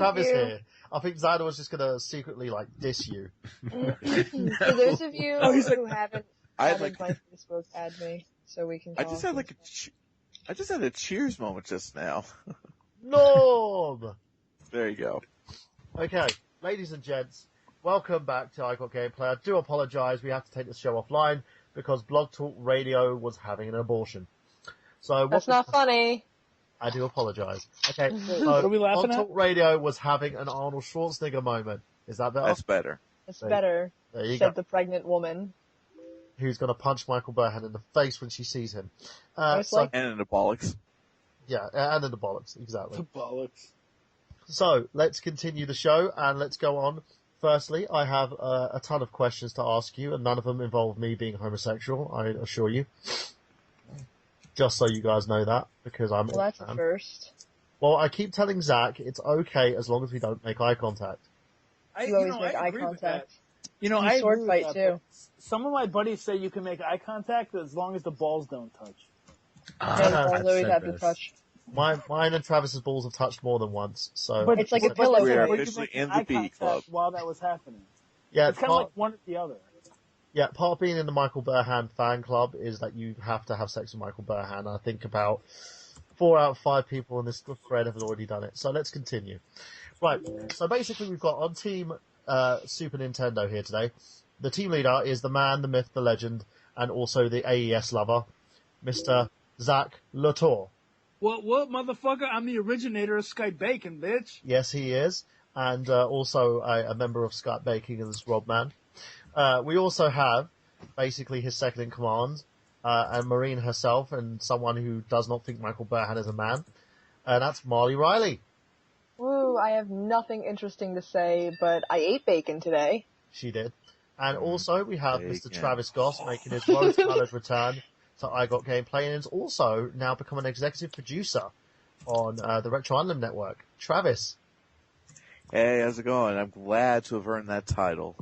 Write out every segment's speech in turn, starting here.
Travis here, I think Xander was just gonna secretly like diss you. For those of you who haven't added my Facebook, add me so we can talk. I just had a cheers moment just now. Norm! There you go. Okay, ladies and gents, welcome back to I Got Gameplay. I do apologise, we have to take this show offline because Blog Talk Radio was having an abortion. So That's not funny. I do apologise. Okay, so What are we laughing Blog Talk Radio was having an Arnold Schwarzenegger moment. Is that better? That's better. It's better, There you said go. the pregnant woman. Who's going to punch Michael Burhan in the face when she sees him. Most likely. And in the bollocks. Yeah, and in the bollocks, exactly. The bollocks. So, let's continue the show, and let's go on. Firstly, I have a ton of questions to ask you, and none of them involve me being homosexual, I assure you. Just so you guys know that, because I'm... Well, that's a first. Well, I keep telling Zach it's okay as long as we don't make eye contact. You always make eye agree with contact. that. You know, You I sword agree fight, with that, too. but some of my buddies say you can make eye contact as long as the balls don't touch. Yeah, the balls always have to touch. Mine and Travis's balls have touched more than once, so... But it's like a pillow. We are fight. officially You in can the make B eye club. contact while that was happening. Yeah, It's kind of like one or the other. Yeah, part of being in the Michael Burhan fan club is that you have to have sex with Michael Burhan. I think about 4 out of 5 people in this thread have already done it. So let's continue. Right, so basically we've got on Team Super Nintendo here today. The team leader is the man, the myth, the legend, and also the AES lover, Mr. Zach Latour. What, motherfucker? I'm the originator of Skype Bacon, bitch. Yes, he is. And also a member of Skype Baking is Rob Man. We also have basically his second in command, and Marine herself, and someone who does not think Michael Burhan is a man. And that's Marley Riley. Woo, I have nothing interesting to say, but I ate bacon today. She did. And also we have Bacon. Mr. Travis Goss making his rose-coloured return to I Got Gameplay, and has also now become an executive producer on the Retro Island Network. Travis. Hey, how's it going? I'm glad to have earned that title.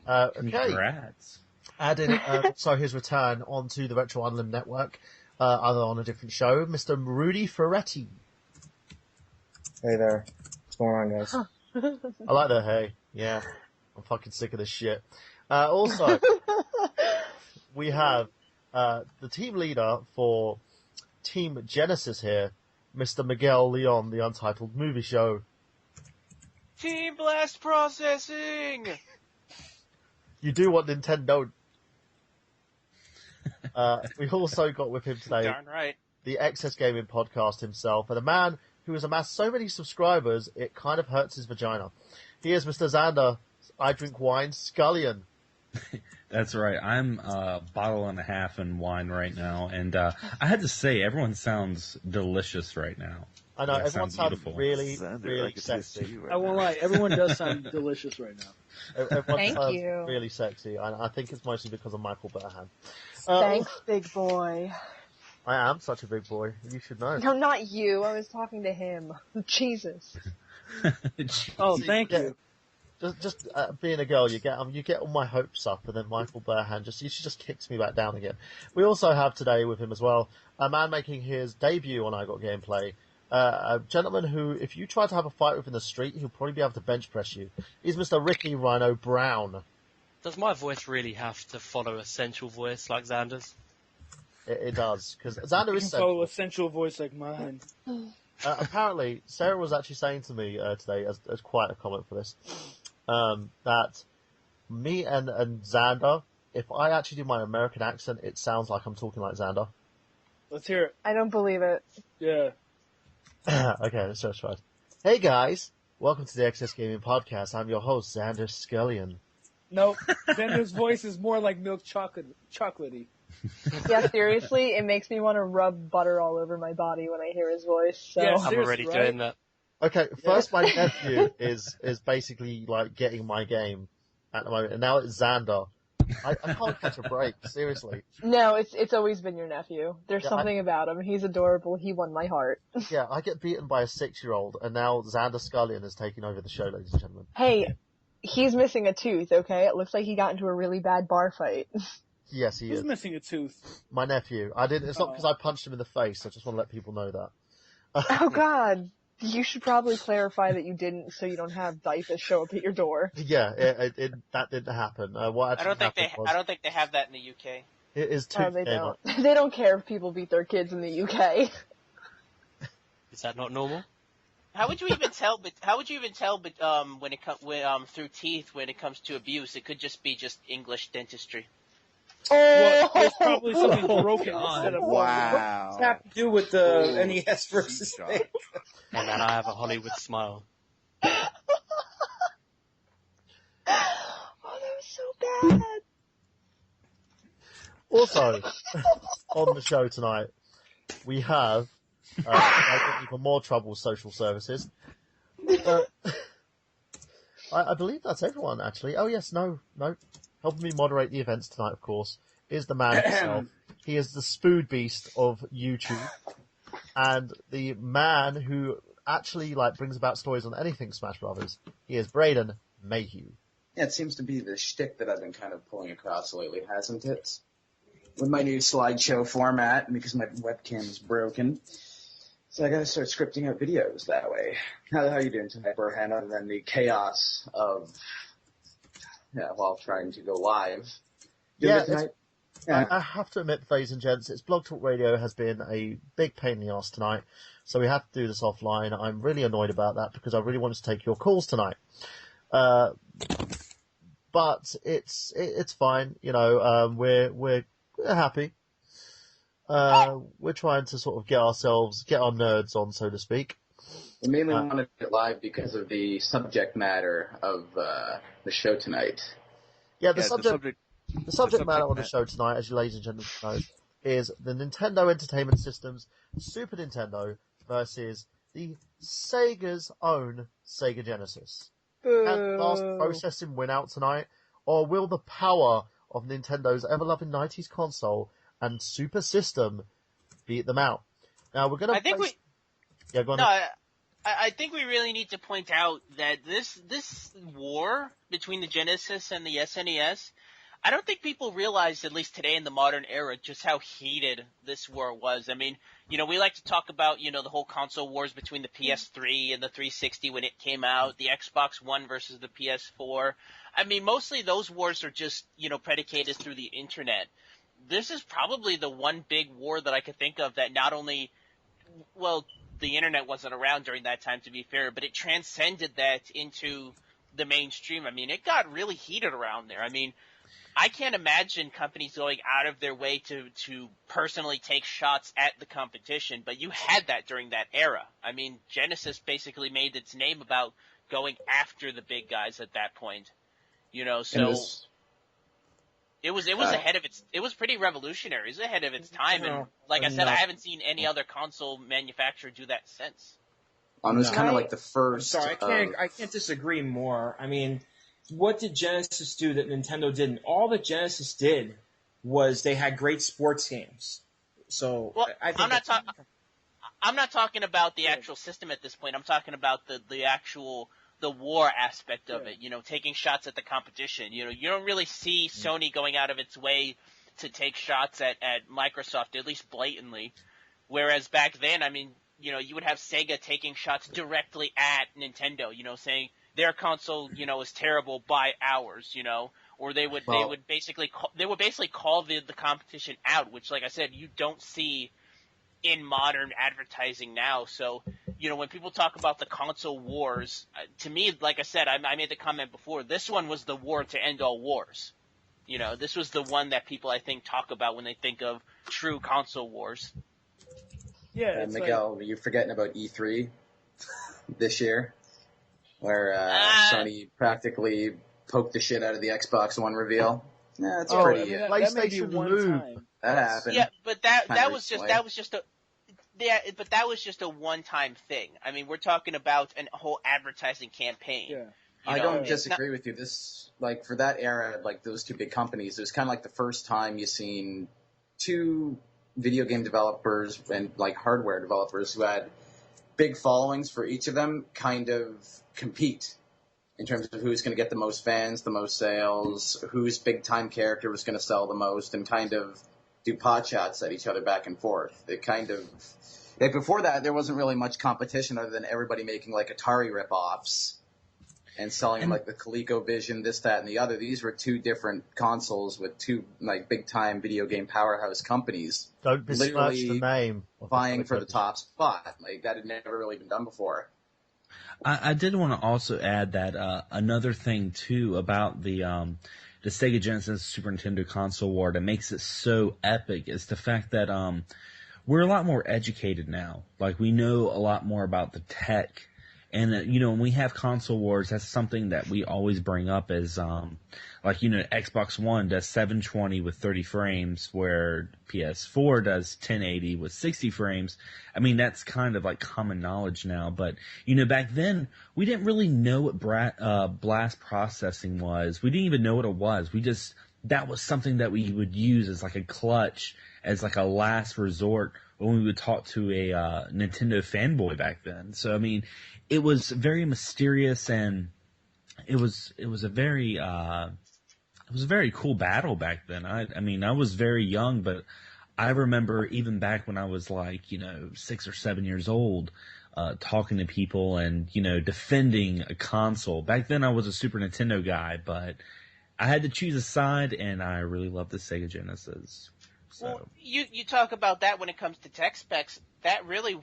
Okay. Congrats. Adding so his return onto the Retro Island Network, other on a different show, Mr. Rudy Ferretti. Hey there. What's going on, guys? I like that, hey. Yeah. I'm fucking sick of this shit. Also, we have the team leader for Team Genesis here, Mr. Miguel Leon, the Untitled Movie Show. Team Blast Processing! You do what Nintendo... we also got with him today Darn right. the Excess Gaming Podcast himself, and a man who has amassed so many subscribers, it kind of hurts his vagina. He is Mr. Xander, I Drink Wine, Scullion. That's right. I'm a bottle and a half in wine right now, and I had to say, everyone sounds delicious right now. I know, Yeah, everyone sounds sounds beautiful. really, Xander, I really could taste sexy. you right I won't now. lie, everyone does sound delicious right now. Everyone Thank sounds you. really sexy, and I think it's mostly because of Michael Burhan. Thanks, big boy. I am such a big boy. You should know. No, not you. I was talking to him. Jesus. Oh, thank you. Just being a girl, you get all my hopes up, and then Michael Burhan she just kicks me back down again. We also have today with him as well a man making his debut on I Got Gameplay, a gentleman who, if you try to have a fight with in the street, he'll probably be able to bench press you. He's Mr. Ricky Rhino Brown. Does my voice really have to follow a sensual voice like Xander's? It does, because Xander You is can follow sensual. a sensual voice like mine. Apparently, Sarah was actually saying to me today, as quite a comment for this, that me and Xander, if I actually do my American accent, it sounds like I'm talking like Xander. Let's hear it. I don't believe it. Yeah. Okay, let's just try it. Hey guys, welcome to the Excess Gaming Podcast. I'm your host, Xander Scullion. Nope. Xander's voice is more like milk chocolatey. Yeah, seriously, it makes me want to rub butter all over my body when I hear his voice. So. Yes. I'm already Seriously, right? doing that. Okay, first my nephew is basically like getting my game at the moment, and now it's Xander. I can't catch a break, seriously. No, it's always been your nephew. There's Yeah, something about him. He's adorable. He won my heart. Yeah, I get beaten by a 6-year-old, and now Xander Scullion is taking over the show, ladies and gentlemen. Hey, he's missing a tooth, okay? It looks like he got into a really bad bar fight. Yes, he Who's is. missing a tooth? My nephew. It's not because I punched him in the face. I just want to let people know that. Oh God. You should probably clarify that you didn't, so you don't have diapers show up at your door. Yeah, that didn't happen. What actually happened was... I don't think they have that in the UK. It is too... Oh, they don't. They don't care if people beat their kids in the UK. Is that not normal? How would you even tell? When it comes through teeth when it comes to abuse? It could just be English dentistry. Well, there's probably something broken instead of wow. What's that to do with the NES versus Sega? And then I have a Hollywood smile. Oh, that was so bad. Also, on the show tonight, we have even more trouble with social services. I believe that's everyone, actually. Oh, yes, no. Helping me moderate the events tonight, of course, is the man himself. He is the spood beast of YouTube, and the man who actually brings about stories on anything Smash Brothers. He is Braden Mayhew. Yeah, it seems to be the shtick that I've been kind of pulling across lately, hasn't it? With my new slideshow format, because my webcam is broken. So I gotta start scripting out videos that way. How are you doing tonight, Burhan, other than the chaos of, trying to go live? Tonight? Yeah. I have to admit, ladies and gents, Blog Talk Radio has been a big pain in the ass tonight, so we have to do this offline. I'm really annoyed about that because I really wanted to take your calls tonight. But it's fine, we're happy. We're trying to sort of get our nerds on, so to speak. We mainly wanted it live because of the subject matter of the show tonight. Yeah, the subject matter on the show tonight, as you ladies and gentlemen know, is the Nintendo Entertainment System's Super Nintendo versus the Sega's own Sega Genesis. Can fast processing win out tonight, or will the power of Nintendo's ever-loving 90s console and Super System beat them out? Now, we're going to... Yeah, go on. No, I think we really need to point out that this war between the Genesis and the SNES, I don't think people realize, at least today in the modern era, just how heated this war was. I mean, we like to talk about, the whole console wars between the PS3 and the 360 when it came out, the Xbox One versus the PS4. I mean, mostly those wars are just, predicated through the internet. This is probably the one big war that I could think of that not only, the internet wasn't around during that time, to be fair, but it transcended that into the mainstream. I mean, it got really heated around there. I mean, I can't imagine companies going out of their way to personally take shots at the competition, but you had that during that era. I mean, Genesis basically made its name about going after the big guys at that point. So it was ahead of it was pretty revolutionary. It was ahead of its time, and like I said, I haven't seen any other console manufacturer do that since. It was kind of like the first. Sorry, I can't disagree more. I mean, what did Genesis do that Nintendo didn't? All that Genesis did was they had great sports games. So I think I'm not talking about the actual system at this point. I'm talking about the actual war aspect of it. Taking shots at the competition. You don't really see Sony going out of its way to take shots at Microsoft, at least blatantly. Whereas back then, I mean, you would have Sega taking shots directly at Nintendo, saying their console, is terrible by ours, or they would basically call the competition out, which, like I said, you don't see in modern advertising now. So, when people talk about the console wars, to me, like I said, I made the comment before, this one was the war to end all wars. This was the one that people, I think, talk about when they think of true console wars. Yeah, Miguel, you're forgetting about E3 this year, where Sony practically poked the shit out of the Xbox One reveal. Yeah, it's pretty. PlayStation Move. That happened. Yeah, but that was just a one-time thing. I mean, we're talking about a whole advertising campaign. Yeah. I don't disagree with you. This, for that era, those two big companies, it was kind of like the first time you seen two video game developers and hardware developers who had big followings for each of them kind of compete in terms of who's going to get the most fans, the most sales, whose big time character was going to sell the most, and kind of do pot shots at each other back and forth. It kind of Like before that, there wasn't really much competition other than everybody making like Atari ripoffs and selling like the ColecoVision, this, that, and the other. These were two different consoles with two like big time video game powerhouse companies. Don't besmirch the name. Vying for the top spot. Like that had never really been done before. I did want to also add that another thing too about the Sega Genesis Super Nintendo console war that makes it so epic is the fact that we're a lot more educated now. Like, we know a lot more about the tech. And, when we have console wars, that's something that we always bring up as, Xbox One does 720 with 30 frames, where PS4 does 1080 with 60 frames. I mean, that's kind of like common knowledge now. But, back then, we didn't really know what blast processing was. We didn't even know what it was. That was something that we would use as like a clutch, as like a last resort when we would talk to a Nintendo fanboy back then. So I mean, it was very mysterious, and it was a very cool battle back then. I mean, I was very young, but I remember even back when I was like 6 or 7 years old, talking to people and defending a console. Back then, I was a Super Nintendo guy, but I had to choose a side, and I really loved the Sega Genesis. So. Well, you talk about that when it comes to tech specs. That really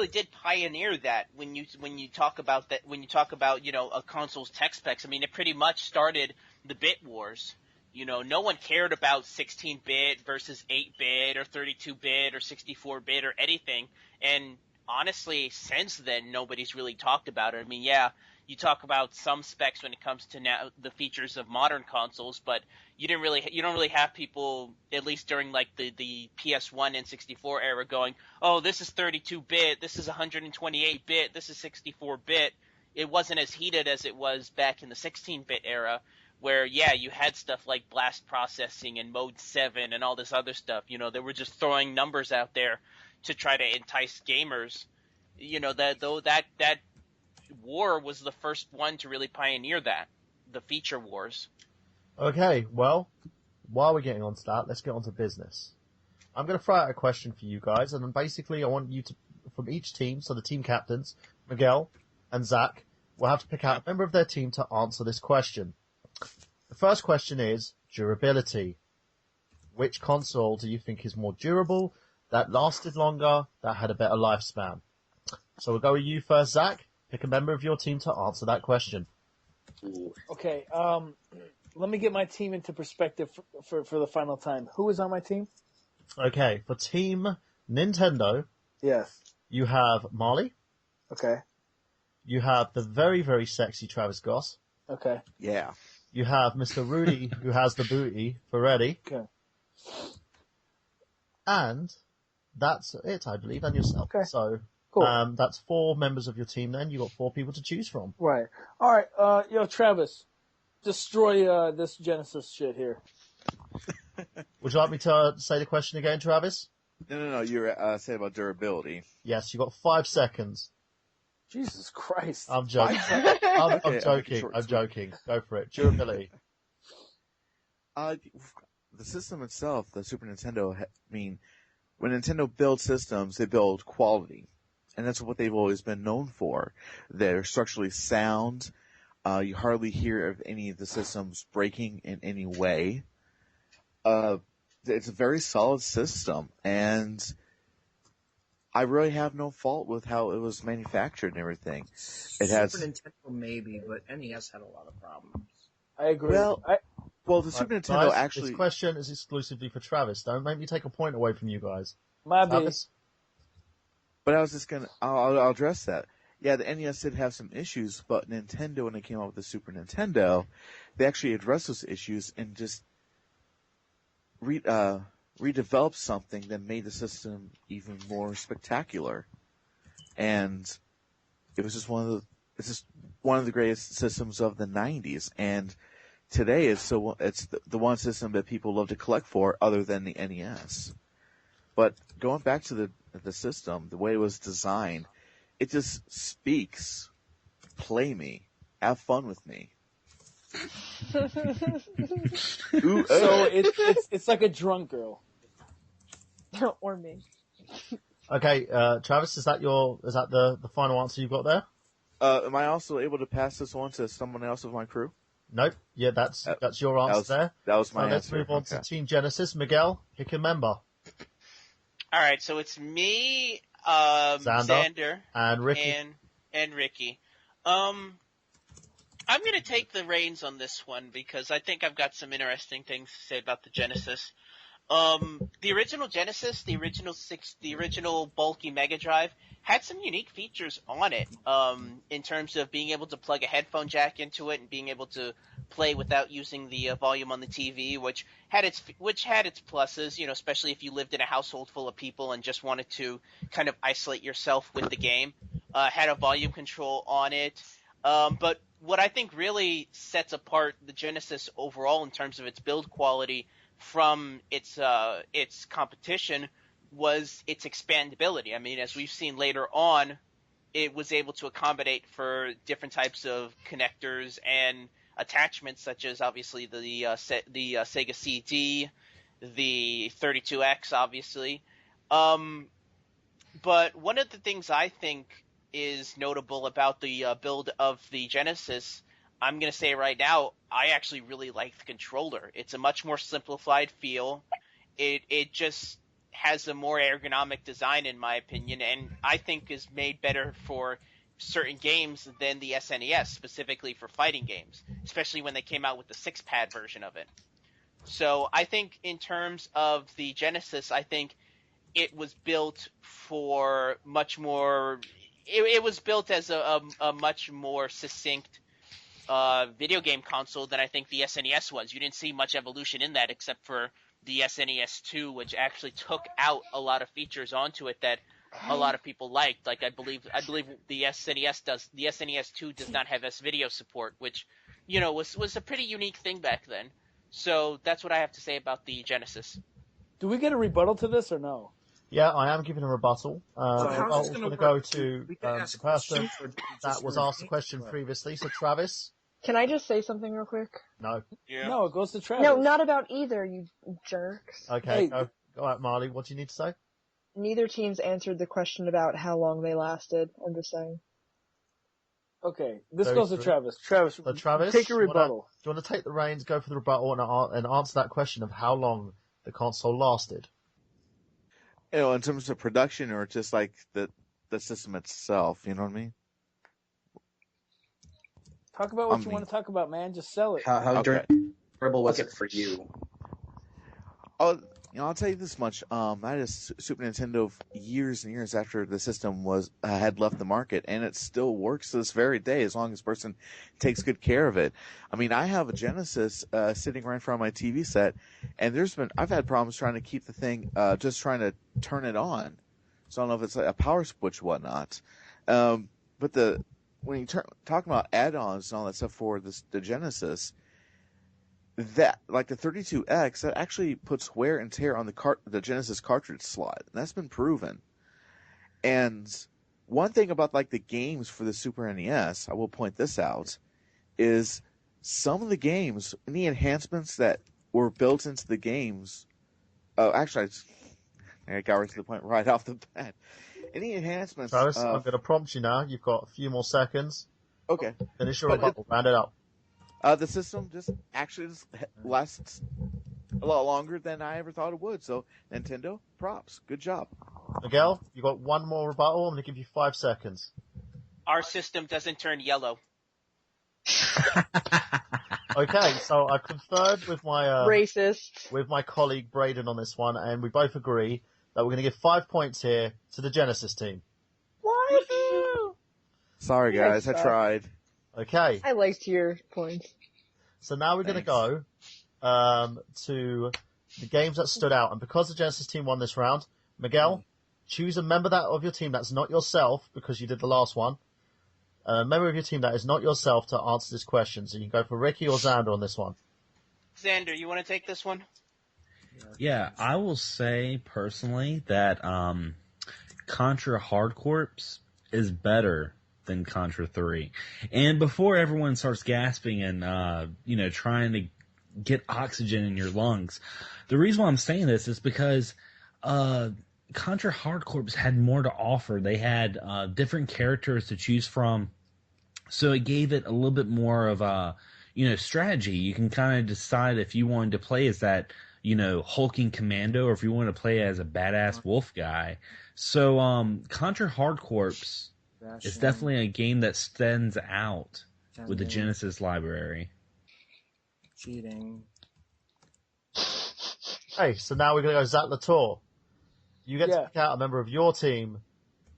did pioneer that when you talk about that, when you talk about a console's tech specs. I mean, it pretty much started the bit wars. No one cared about 16-bit versus 8-bit or 32-bit or 64-bit or anything. And honestly, since then, nobody's really talked about it. I mean, yeah, you talk about some specs when it comes to now the features of modern consoles, but you don't really have people, at least during like the PS1 and 64 era, going, oh, this is 32-bit, this is 128-bit, this is 64-bit. It wasn't as heated as it was back in the 16-bit era, where you had stuff like blast processing and Mode 7 and all this other stuff. They were just throwing numbers out there to try to entice gamers. That war was the first one to really pioneer that, the feature wars. Okay, well, while we're getting on to that, let's get on to business. I'm going to throw out a question for you guys, and then basically I want you to, from each team, so the team captains, Miguel and Zach, will have to pick out a member of their team to answer this question. The first question is durability. Which console do you think is more durable, that lasted longer, that had a better lifespan? So we'll go with you first, Zach. Pick a member of your team to answer that question. Okay, let me get my team into perspective for the final time. Who is on my team? Okay, for Team Nintendo, yes, you have Marley. Okay. You have the very, very sexy Travis Goss. Okay. Yeah. You have Mr. Rudy, who has the booty, Ferretti. Okay. And that's it, I believe, and yourself. Okay. So, cool. That's 4 members of your team then. You got 4 people to choose from. Right. All right. Travis, destroy this Genesis shit here. Would you like me to say the question again, Travis? No. You're saying about durability. Yes, you got 5 seconds. Jesus Christ. I'm joking. I'm joking. I'm joking. Go for it. Durability. The system itself, the Super Nintendo, when Nintendo builds systems, they build quality. And that's what they've always been known for. They're structurally sound. You hardly hear of any of the systems breaking in any way. It's a very solid system, and I really have no fault with how it was manufactured and everything. It has Super Nintendo maybe, but NES had a lot of problems. I agree. Well, the Super Nintendo guys, actually. This question is exclusively for Travis. Don't make me take a point away from you guys. My Travis? But I was just gonna. I'll address that. Yeah, the NES did have some issues, but Nintendo, when they came out with the Super Nintendo, they actually addressed those issues and just redeveloped something that made the system even more spectacular. And it was just one of the greatest systems of the 90s. And today it's the one system that people love to collect for, other than the NES. But going back to the system, the way it was designed, it just speaks, play me, have fun with me. Ooh, so it's like a drunk girl. Or me. Okay, Travis, is that the final answer you've got there? Am I also able to pass this on to someone else of my crew? Nope. Yeah, that's your answer there. That was my answer. Let's move on to Team Genesis. Miguel, pick a member. All right, so it's me, Xander, and Ricky. And Ricky. I'm going to take the reins on this one because I think I've got some interesting things to say about the Genesis. The original Genesis, the original bulky Mega Drive had some unique features on it, in terms of being able to plug a headphone jack into it and being able to play without using the volume on the TV, which had its pluses, you know, especially if you lived in a household full of people and just wanted to kind of isolate yourself with the game. Had a volume control on it. But what I think really sets apart the Genesis overall in terms of its build quality from its competition was its expandability. I mean, as we've seen later on, it was able to accommodate for different types of connectors and attachments, such as obviously the Sega CD, the 32X, obviously. But one of the things I think is notable about the build of the Genesis, I'm going to say right now, I actually really like the controller. It's a much more simplified feel. It just has a more ergonomic design, in my opinion, and I think is made better for certain games than the SNES, specifically for fighting games, especially when they came out with the 6-pad version of it. So I think in terms of the Genesis, I think it was built for much more – it was built as a much more succinct video game console than I think the SNES was. You didn't see much evolution in that except for the SNES 2, which actually took out a lot of features onto it that a lot of people liked. Like I believe the SNES does. The SNES 2 does not have S-video support, which, you know, was a pretty unique thing back then. So that's what I have to say about the Genesis. Do we get a rebuttal to this or no? Yeah, I am giving a rebuttal. How's going to go to the person that was asked the question previously. So Travis. Can I just say something real quick? No. Yeah. No, it goes to Travis. No, not about either, you jerks. Okay, go out, Marley. What do you need to say? Neither team's answered the question about how long they lasted. I'm just saying. Okay, this goes to Travis. Travis, take your rebuttal. Do you want to take the reins, go for the rebuttal, and answer that question of how long the console lasted? You know, in terms of production or just like the system itself, you know what I mean? Talk about what you want to talk about, man. Just sell it. How durable was it for you? Oh, you know, I'll tell you this much. I had a Super Nintendo years and years after the system had left the market, and it still works to this very day as long as the person takes good care of it. I mean, I have a Genesis sitting right in front of my TV set, and I've had problems trying to keep the thing, just trying to turn it on. So I don't know if it's like a power switch, whatnot. But when you talking about add-ons and all that stuff for the Genesis, that like the 32X, that actually puts wear and tear on the Genesis cartridge slot. And that's been proven. And one thing about like the games for the Super NES, I will point this out, is some of the games, any enhancements that were built into the games. Actually, I got right to the point right off the bat. Any enhancements? Travis, I'm going to prompt you now. You've got a few more seconds. Okay. Finish your rebuttal. Round it up. The system just lasts a lot longer than I ever thought it would. So, Nintendo, props. Good job. Miguel, you got one more rebuttal. I'm going to give you 5 seconds. Our system doesn't turn yellow. Okay, so I conferred with my racist with my colleague Braden on this one, and we both agree that we're going to give 5 points here to the Genesis team. Why? Sorry, guys. I tried. Okay. I liked your points. So now we're going to go to the games that stood out. And because the Genesis team won this round, Miguel, choose a member of your team that's not yourself, because you did the last one. A member of your team that is not yourself to answer this question. So you can go for Ricky or Xander on this one. Xander, you want to take this one? Yeah, I will say personally that Contra Hard Corps is better than Contra 3. And before everyone starts gasping and trying to get oxygen in your lungs, the reason why I'm saying this is because Contra Hard Corps had more to offer. They had different characters to choose from, so it gave it a little bit more of a strategy. You can kind of decide if you wanted to play as that hulking commando, or if you want to play as a badass wolf guy. So Contra Hard Corps is definitely a game that stands out with the Genesis library. Cheating. Hey, so now we're going to go Zach Latour. You get to pick out a member of your team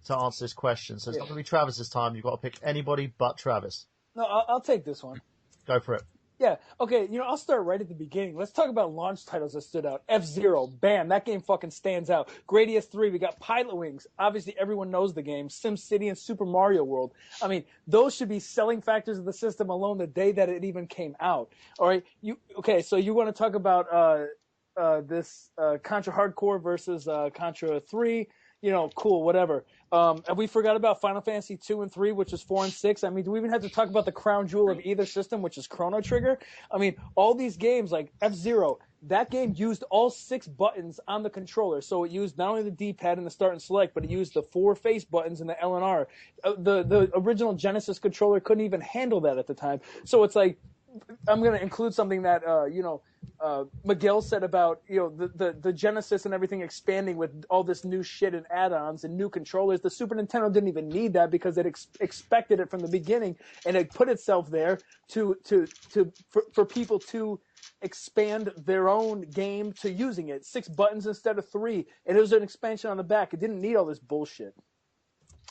to answer this question. So it's not going to be Travis this time. You've got to pick anybody but Travis. No, I'll take this one. Go for it. Yeah, okay, I'll start right at the beginning. Let's talk about launch titles that stood out. F-Zero, bam, that game fucking stands out. Gradius 3, we got Pilot Wings. Obviously, everyone knows the game. SimCity and Super Mario World. I mean, those should be selling factors of the system alone the day that it even came out. All right, so you want to talk about this Contra Hardcore versus Contra 3? Cool, whatever. And we forgot about Final Fantasy 2 and 3, which is 4 and 6. I mean, do we even have to talk about the crown jewel of either system, which is Chrono Trigger? I mean, all these games like F-Zero, that game used all 6 buttons on the controller. So it used not only the D-pad and the start and select, but it used the 4 face buttons and the L and R. The original Genesis controller couldn't even handle that at the time. So it's like, I'm going to include something that, Miguel said about, the Genesis and everything expanding with all this new shit and add-ons and new controllers. The Super Nintendo didn't even need that because it expected it from the beginning, and it put itself there for people to expand their own game to using it. 6 buttons instead of 3, and it was an expansion on the back. It didn't need all this bullshit.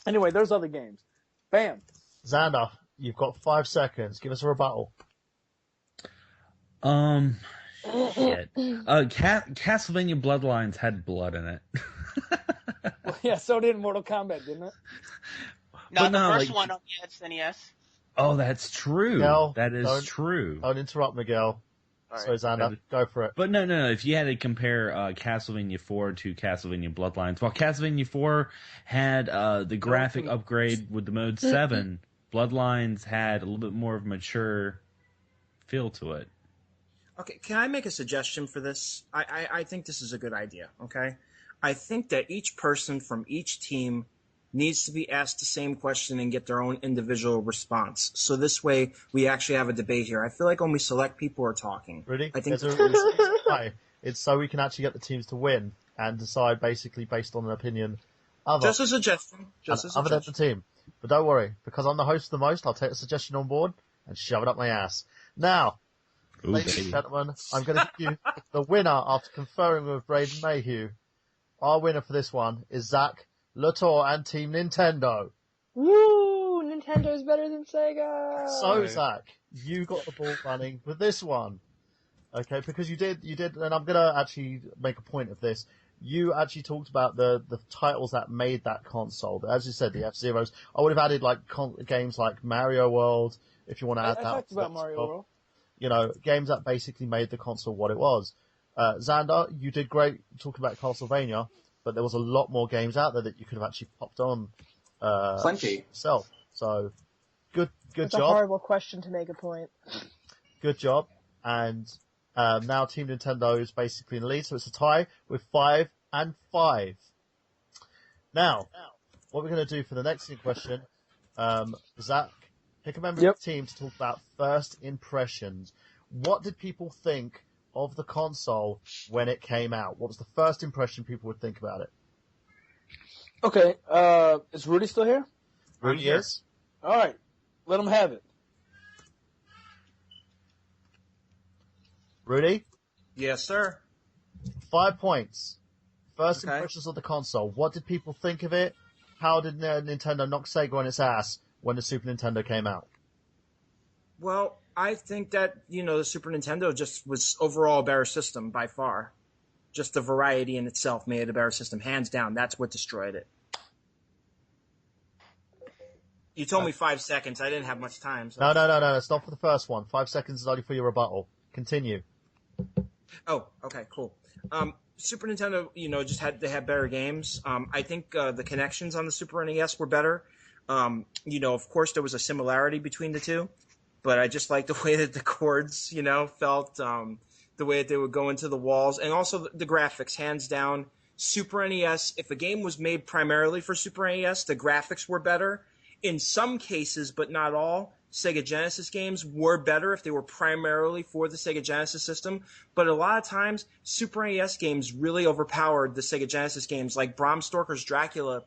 Anyway, there's other games. Bam. Xander, you've got 5 seconds. Give us a rebuttal. Shit. Castlevania Bloodlines had blood in it. Well, yeah, so did Mortal Kombat, didn't it? No, the first one on the SNES. Oh, that's true. Miguel, that is true. Don't interrupt, Miguel. Sorry, Xander, go for it. But no. If you had to compare Castlevania 4 to Castlevania Bloodlines, while Castlevania 4 had the graphic upgrade with the Mode 7, Bloodlines had a little bit more of a mature feel to it. Okay, can I make a suggestion for this? I think this is a good idea, okay? I think that each person from each team needs to be asked the same question and get their own individual response. So this way, we actually have a debate here. I feel like when we select people who are talking. Really? I think it's so we can actually get the teams to win and decide basically based on an opinion. Just a suggestion. Other than the team. But don't worry, because I'm the host of the most, I'll take the suggestion on board and shove it up my ass. Now, ladies and gentlemen, I'm going to give you the winner after conferring with Braden Mayhew. Our winner for this one is Zach Latour and Team Nintendo. Woo! Nintendo's better than Sega! So, Zach, you got the ball running with this one. Okay, because you did, and I'm going to actually make a point of this. You actually talked about the titles that made that console. As you said, the F-Zeros. I would have added like games like Mario World, if you want to add that. I talked about Mario World. Games that basically made the console what it was. Xander, you did great talking about Castlevania, but there was a lot more games out there that you could have actually popped on. Plenty. Yourself. So, good It's job. a horrible question to make a point. Good job. And now Team Nintendo is basically in the lead, so it's a tie with 5 and 5. Now, what we're going to do for the next question, Zach, pick a member of the team to talk about first impressions. What did people think of the console when it came out? What was the first impression people would think about it? Okay, is Rudy still here? Rudy is. All right, let him have it. Rudy? Yes, sir. 5 points. First impressions of the console. What did people think of it? How did Nintendo knock Sega on its ass when the Super Nintendo came out? Well, I think that, the Super Nintendo just was overall a better system by far. Just the variety in itself made it a better system. Hands down, that's what destroyed it. You told me 5 seconds. I didn't have much time. So. No. Stop for the first one. 5 seconds is only for your rebuttal. Continue. Oh, okay, cool. Super Nintendo, they had better games. I think the connections on the Super NES were better. Of course there was a similarity between the two, but I just liked the way that the chords, felt, the way that they would go into the walls, and also the graphics, hands down. Super NES, if a game was made primarily for Super NES, the graphics were better. In some cases, but not all, Sega Genesis games were better if they were primarily for the Sega Genesis system. But a lot of times, Super NES games really overpowered the Sega Genesis games. Like Bram Stoker's Dracula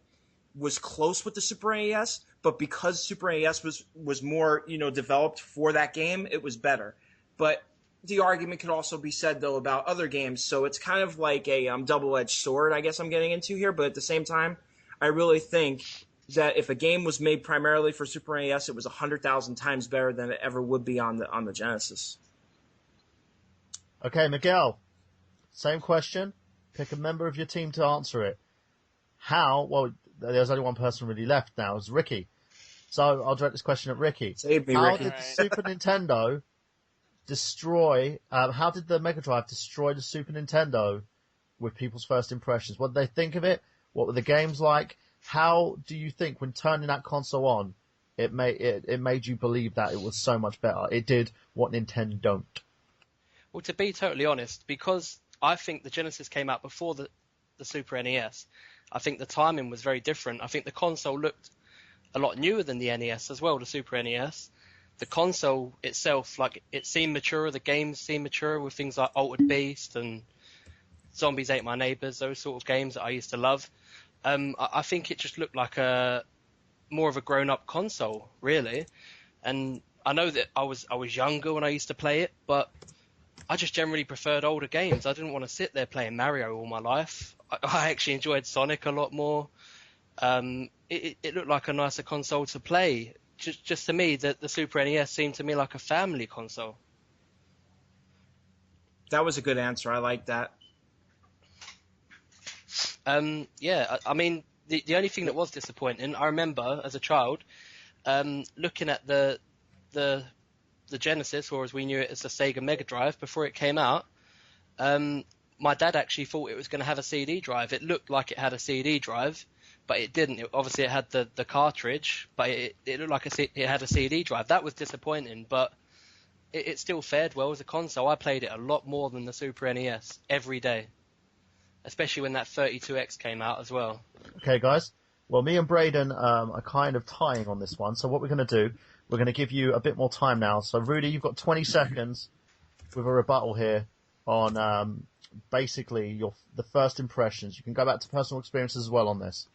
was close with the Super NES, but because Super NES was more, developed for that game, it was better. But the argument could also be said, though, about other games. So it's kind of like a double-edged sword, I guess I'm getting into here. But at the same time, I really think that if a game was made primarily for Super NES, it was 100,000 times better than it ever would be on the Genesis. Okay, Miguel, same question. Pick a member of your team to answer it. Well, there's only one person really left now, it's Ricky. So I'll direct this question at Ricky. Save me, How Ricky. did the Super Nintendo how did the Mega Drive destroy the Super Nintendo with people's first impressions? What did they think of it? What were the games like? How do you think, when turning that console on, it made you believe that it was so much better? It did what Nintendo don't. Well, to be totally honest, because I think the Genesis came out before the Super NES, I think the timing was very different. I think the console looked a lot newer than the NES as well, the Super NES. The console itself, it seemed mature. The games seemed mature with things like Altered Beast and Zombies Ate My Neighbors, those sort of games that I used to love. I think it just looked like more of a grown-up console, really. And I know that I was younger when I used to play it, but I just generally preferred older games. I didn't want to sit there playing Mario all my life. I actually enjoyed Sonic a lot more. It looked like a nicer console to play. Just to me, the Super NES seemed to me like a family console. That was a good answer. I like that. Yeah, I mean, the only thing that was disappointing, I remember as a child, looking at the Genesis, or as we knew it as the Sega Mega Drive before it came out. My dad actually thought it was going to have a CD drive. It looked like it had a CD drive, but it didn't. Obviously, it had the cartridge, but it looked like it had a CD drive. That was disappointing, but it still fared well as a console. I played it a lot more than the Super NES every day, especially when that 32X came out as well. Okay, guys. Well, me and Braden are kind of tying on this one. So what we're going to do, we're going to give you a bit more time now. So, Rudy, you've got 20 seconds with a rebuttal here on basically the first impressions. You can go back to personal experiences as well on this.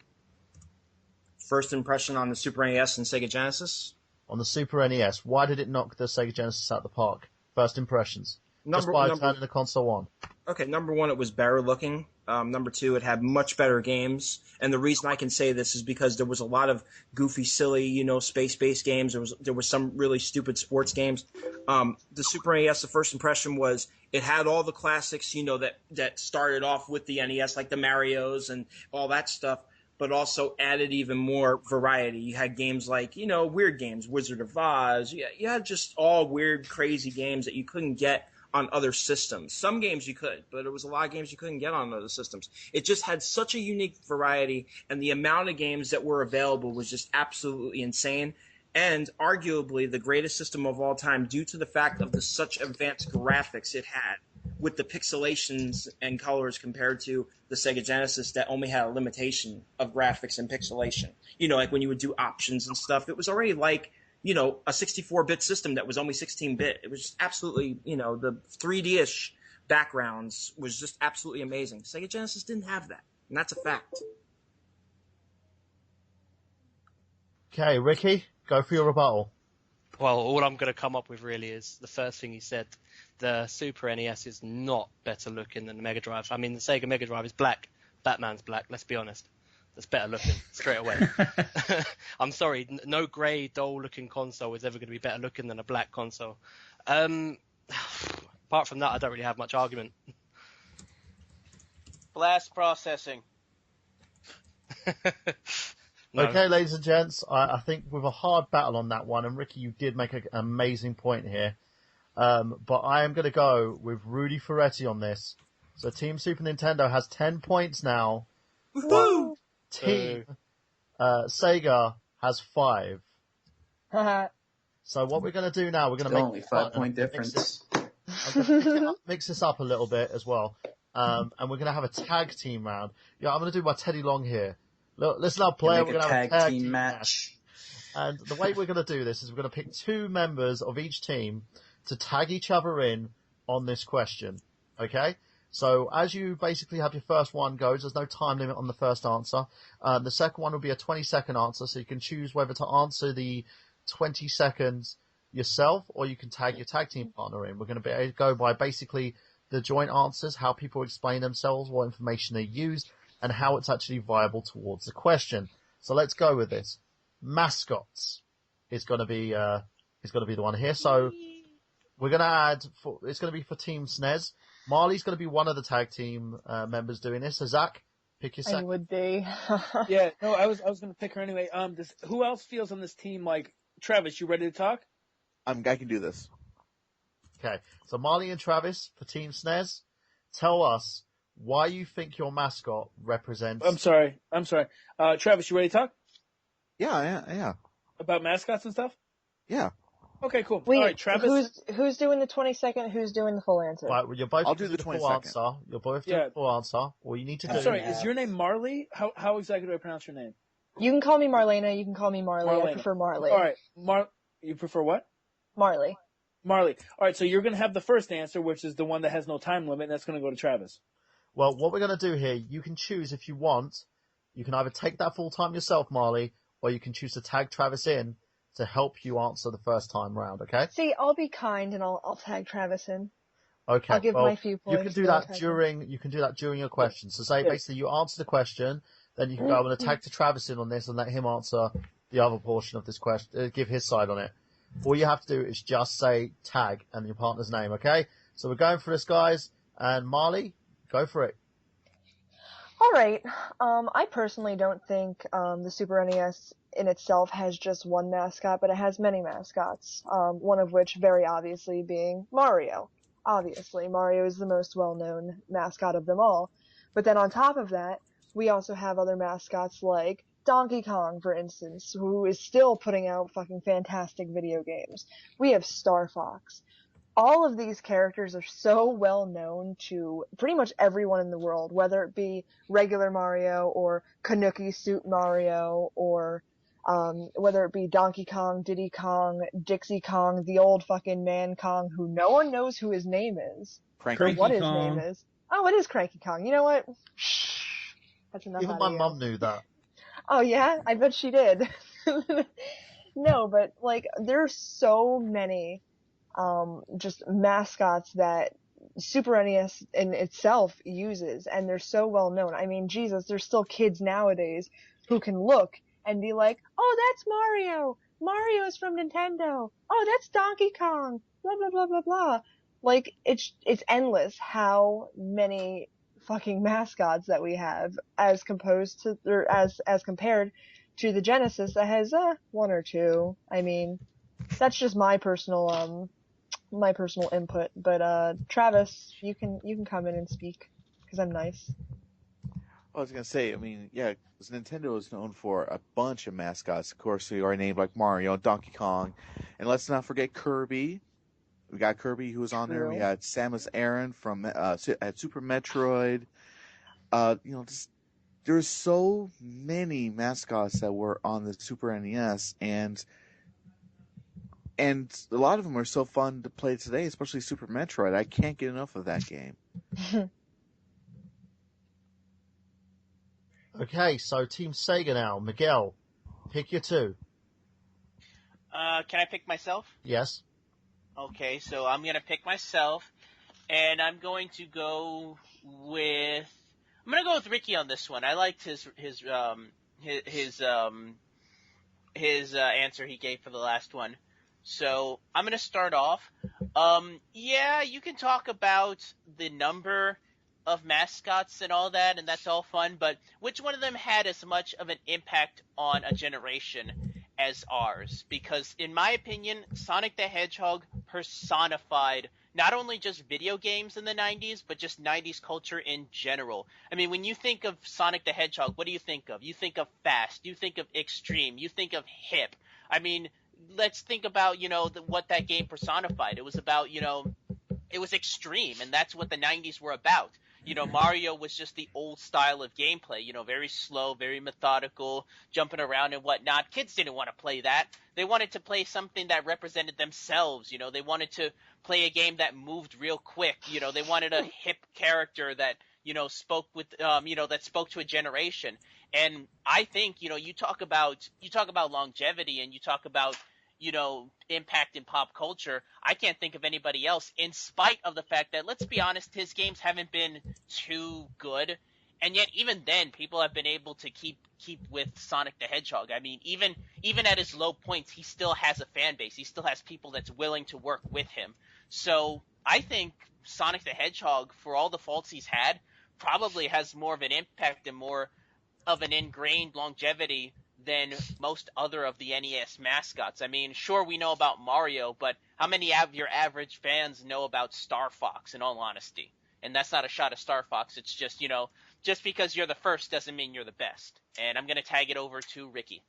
First impression on the Super NES and Sega Genesis? On the Super NES, why did it knock the Sega Genesis out of the park? First impressions. Just by turning the console on. Okay, number one, it was better looking. Number two, it had much better games. And the reason I can say this is because there was a lot of goofy, silly, space-based games. There was some really stupid sports games. The Super NES, the first impression was it had all the classics, that started off with the NES, like the Marios and all that stuff, but also added even more variety. You had games like, weird games, Wizard of Oz. You had just all weird, crazy games that you couldn't get on other systems. Some games you could, but it was a lot of games you couldn't get on other systems. It just had such a unique variety, and the amount of games that were available was just absolutely insane, and arguably the greatest system of all time due to the fact of the such advanced graphics it had with the pixelations and colors compared to the Sega Genesis that only had a limitation of graphics and pixelation. Like when you would do options and stuff, it was already like, a 64-bit system that was only 16-bit. It was just absolutely, the 3D-ish backgrounds was just absolutely amazing. Sega Genesis didn't have that, and that's a fact. Okay, Ricky, go for your rebuttal. Well, all I'm going to come up with really is the first thing you said. The Super NES is not better looking than the Mega Drive. I mean, the Sega Mega Drive is black. Batman's black, let's be honest. That's better looking, straight away. I'm sorry, no grey, dull-looking console is ever going to be better looking than a black console. Apart from that, I don't really have much argument. Blast processing. No. Okay, ladies and gents, I think with a hard battle on that one, and Ricky, you did make an amazing point here, but I am going to go with Rudy Ferretti on this. So Team Super Nintendo has 10 points now. Woo! Team Sega has 5. So what we're going to do now, we're going to make only 5-point difference. I'm going to mix this up a little bit as well. and we're going to have a tag team round. Yeah, I'm going to do my Teddy Long here. Look, listen up, player. We're going to have a tag team match. And the way we're going to do this is we're going to pick 2 members of each team to tag each other in on this question. Okay? So as you basically have your first one goes, there's no time limit on the first answer. The second one will be a 20-second answer, so you can choose whether to answer the 20 seconds yourself or you can tag your tag team partner in. We're going to go by basically the joint answers, how people explain themselves, what information they use, and how it's actually viable towards the question. So let's go with this. Mascots is going to be the one here. So we're going to add. It's going to be for Team SNES. Marley's going to be one of the tag team members doing this. So Zach, pick your second. I would be. Yeah, no, I was going to pick her anyway. Who else feels on this team like Travis? You ready to talk? I can do this. Okay, so Marley and Travis for Team SNES, tell us why you think your mascot represents. I'm sorry. Travis, you ready to talk? Yeah. About mascots and stuff? Yeah. Okay, cool. Wait, all right, Travis. Who's doing the 20-second? Who's doing the full answer? Right, well, you're both I'll do the 20-second answer. You're both doing the full answer. All you need to do. I'm sorry, is your name Marley? How exactly do I pronounce your name? You can call me Marlena. You can call me Marley. Marlena. I prefer Marley. All right, you prefer what? Marley. Marley. All right, so you're going to have the first answer, which is the one that has no time limit, and that's going to go to Travis. Well, what we're going to do here, you can choose if you want. You can either take that full time yourself, Marley, or you can choose to tag Travis in to help you answer the first time round, okay? See, I'll be kind and I'll tag Travis in. Okay. I'll give my few points. You can do that during your question. So say basically you answer the question, then you can go and tag to Travis in on this and let him answer the other portion of this question, give his side on it. All you have to do is just say tag and your partner's name, okay? So we're going for this, guys. And Marley, go for it. All right. I personally don't think the Super NES in itself has just one mascot, but it has many mascots. One of which, very obviously, being Mario. Obviously, Mario is the most well-known mascot of them all. But then on top of that, we also have other mascots like Donkey Kong, for instance, who is still putting out fucking fantastic video games. We have Star Fox. All of these characters are so well known to pretty much everyone in the world, whether it be regular Mario or Kanuki Suit Mario or whether it be Donkey Kong, Diddy Kong, Dixie Kong, the old fucking man Kong who no one knows who his name is. Cranky what Kong. His name is. Oh, it is Cranky Kong. You know what? Shh. That's enough. Even my mum knew that. Oh yeah? I bet she did. No, but like, there's so many just mascots that Super NES in itself uses, and they're so well known. I mean, Jesus, there's still kids nowadays who can look and be like, oh, that's Mario! Mario's from Nintendo! Oh, that's Donkey Kong! Blah, blah, blah, blah, blah. Like, it's endless how many fucking mascots that we have as composed to, or as compared to the Genesis that has, one or two. I mean, that's just my personal input. But, Travis, you can come in and speak, because I'm nice. I was going to say, I mean, yeah, because Nintendo is known for a bunch of mascots. Of course, they are named like Mario, Donkey Kong, and let's not forget Kirby. We got Kirby who was on there. We had Samus Aran from at Super Metroid. There's so many mascots that were on the Super NES, and a lot of them are so fun to play today, especially Super Metroid. I can't get enough of that game. Okay, so Team Sega now. Miguel, pick your two. Can I pick myself? Yes. Okay, so I'm gonna pick myself, and I'm going to go with Ricky on this one. I liked his answer he gave for the last one. So I'm gonna start off. Yeah, you can talk about the number of mascots and all that, and that's all fun, but which one of them had as much of an impact on a generation as ours? Because in my opinion, Sonic the Hedgehog personified not only just video games in the 90s, but just 90s culture in general. I mean, when you think of Sonic the Hedgehog, what do you think of? You think of fast, you think of extreme, you think of hip. I mean, let's think about, what that game personified. It was about, it was extreme, and that's what the 90s were about. You know, Mario was just the old style of gameplay, you know, very slow, very methodical, jumping around and whatnot. Kids didn't want to play that. They wanted to play something that represented themselves, you know. They wanted to play a game that moved real quick, you know. They wanted a hip character that, you know, spoke with, you know, that spoke to a generation. And I think, you know, you talk about longevity, and you talk about, you know, impact in pop culture. I can't think of anybody else, in spite of the fact that, let's be honest, his games haven't been too good. And yet, even then, people have been able to keep with Sonic the Hedgehog. I mean, even at his low points, he still has a fan base. He still has people that's willing to work with him. So I think Sonic the Hedgehog, for all the faults he's had, probably has more of an impact and more of an ingrained longevity than most other of the NES mascots. I mean, sure, we know about Mario, but how many of your average fans know about Star Fox, in all honesty? And that's not a shot at Star Fox. It's just, you know, just because you're the first doesn't mean you're the best. And I'm going to tag it over to Ricky.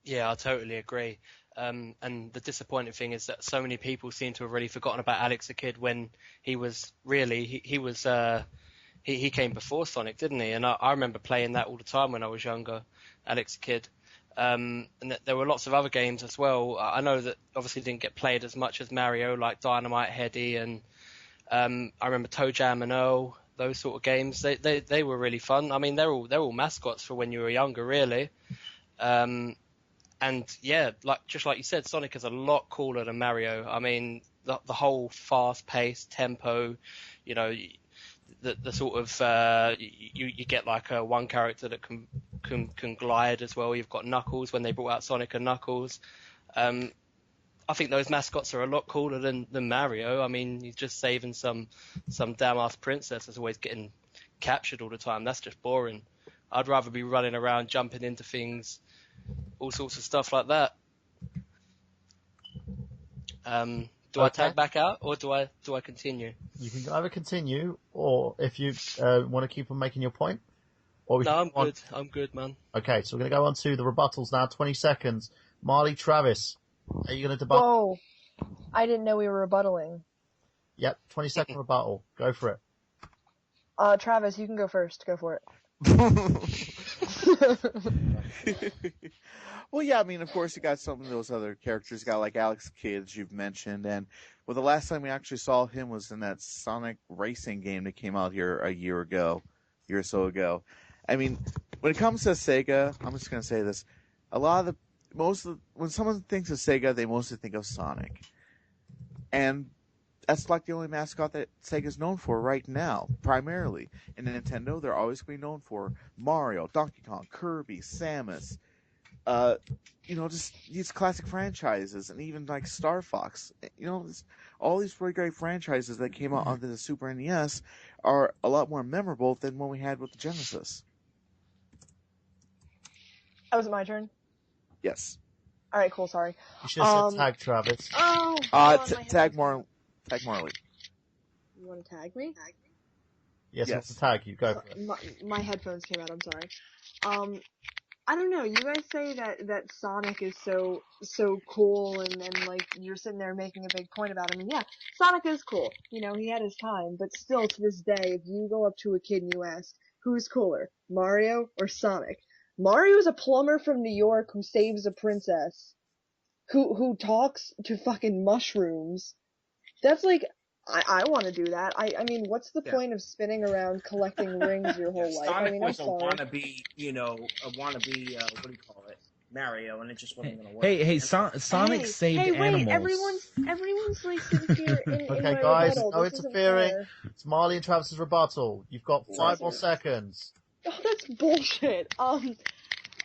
Yeah, I totally agree. And the disappointing thing is that so many people seem to have really forgotten about Alex the Kid, when he was really, he came before Sonic, didn't he? And I remember playing that all the time when I was younger, Alex the Kid. And there were lots of other games as well. I know that obviously didn't get played as much as Mario, like Dynamite Headdy, and I remember Toe Jam and Earl, those sort of games. They were really fun. I mean, they're all mascots for when you were younger, really. And yeah, just like you said, Sonic is a lot cooler than Mario. I mean, the whole fast-paced tempo, you know, the sort of you get like one character that can glide as well. You've got Knuckles when they brought out Sonic and Knuckles. I think those mascots are a lot cooler than Mario. I mean, you're just saving some damn ass princess that's always getting captured all the time. That's just boring. I'd rather be running around, jumping into things, all sorts of stuff like that. Do I tag back out, or do I continue? You can either continue, or if you want to keep on making your point. Or No, I'm good. I'm good, man. Okay, so we're going to go on to the rebuttals now. 20 seconds. Marley, Travis, are you going to debut? Whoa. I didn't know we were rebuttaling. Yep, 20-second rebuttal. Go for it. Travis, you can go first. Go for it. Well, yeah, I mean, of course, you got some of those other characters. You got like Alex Kidd, you've mentioned, and well, the last time we actually saw him was in that Sonic racing game that came out here a year or so ago. I mean, when it comes to Sega, I'm just gonna say this: when someone thinks of Sega, they mostly think of Sonic, and that's like the only mascot that Sega's known for right now, primarily. In Nintendo, they're always going to be known for Mario, Donkey Kong, Kirby, Samus, you know, just these classic franchises, and even like Star Fox. You know, all these really great franchises that came out onto the Super NES are a lot more memorable than what we had with the Genesis. Oh, was it my turn? Yes. All right, cool. Sorry. You should have said tag Travis. Oh. Tag Marley. You want to tag me? Yes, yes. To tag you. Go for it. My headphones came out. I'm sorry. I don't know. You guys say that Sonic is so cool, and like you're sitting there making a big point about him. And yeah, Sonic is cool. You know, he had his time, but still to this day, if you go up to a kid and you ask who's cooler, Mario or Sonic, Mario is a plumber from New York who saves a princess, who talks to fucking mushrooms. That's like, I want to do that. I mean, what's the point of spinning around collecting rings your whole life? Sonic I mean, was I'm a sorry. what do you call it, Mario, and it just wasn't going to work. Hey, Sonic saved animals. Hey, everyone's like sitting here in okay, my guys, rebuttal. no This isn't interfering. fair. It's Marley and Travis's rebuttal. You've got 5 more seconds. Oh, that's bullshit.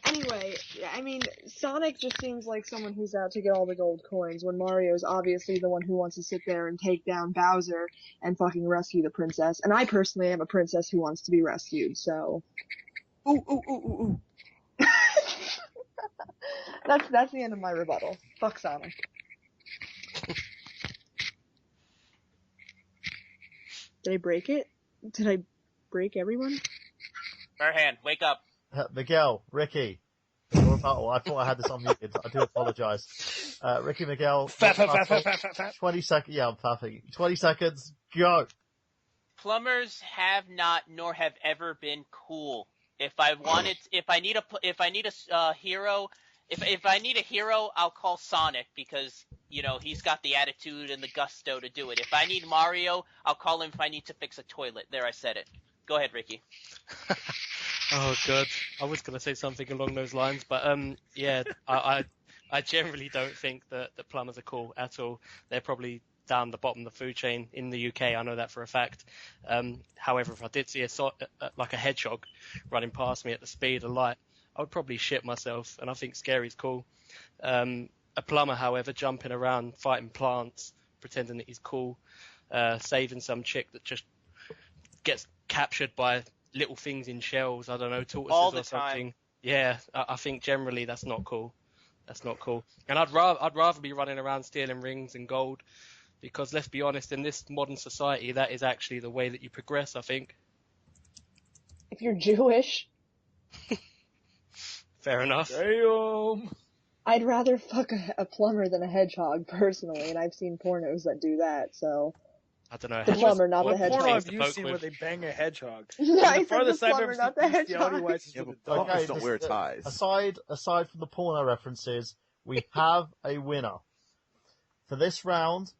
Anyway, I mean, Sonic just seems like someone who's out to get all the gold coins, when Mario's obviously the one who wants to sit there and take down Bowser and fucking rescue the princess. And I personally am a princess who wants to be rescued, so. Ooh. That's the end of my rebuttal. Fuck Sonic. Did I break it? Did I break everyone? Farhan, wake up. Miguel, Ricky, your rebuttal. I thought I had this unmuted. I do apologise. Ricky Miguel. Fat. 20 seconds. Yeah, I'm faffing. 20 seconds. Go. Plumbers have not nor have ever been cool. If I need a hero, if I need a hero, I'll call Sonic because he's got the attitude and the gusto to do it. If I need Mario, I'll call him if I need to fix a toilet. There, I said it. Go ahead, Ricky. Oh god, I was gonna say something along those lines, but yeah, I generally don't think that plumbers are cool at all. They're probably down the bottom of the food chain in the UK. I know that for a fact. However, if I did see like a hedgehog running past me at the speed of light, I would probably shit myself. And I think Scary's cool. A plumber, however, jumping around, fighting plants, pretending that he's cool, saving some chick that just gets captured by little things in shells. I don't know, tortoises all the or something. time. Yeah, I think generally that's not cool. That's not cool. And I'd rather be running around stealing rings and gold. Because let's be honest, in this modern society, that is actually the way that you progress, I think. If you're Jewish, Fair enough. Damn. I'd rather fuck a plumber than a hedgehog, personally, and I've seen pornos that do that, so. I don't know. The plumber, not the What hedgehog. porno Hedgehog. have you seen where they bang a hedgehog? I said the farthest I've plumber, ever not the seen bestiality hedgehog. wise is Yeah, with but a dog. plumbers don't wear ties. Aside from the porno references, we have a winner. For this round,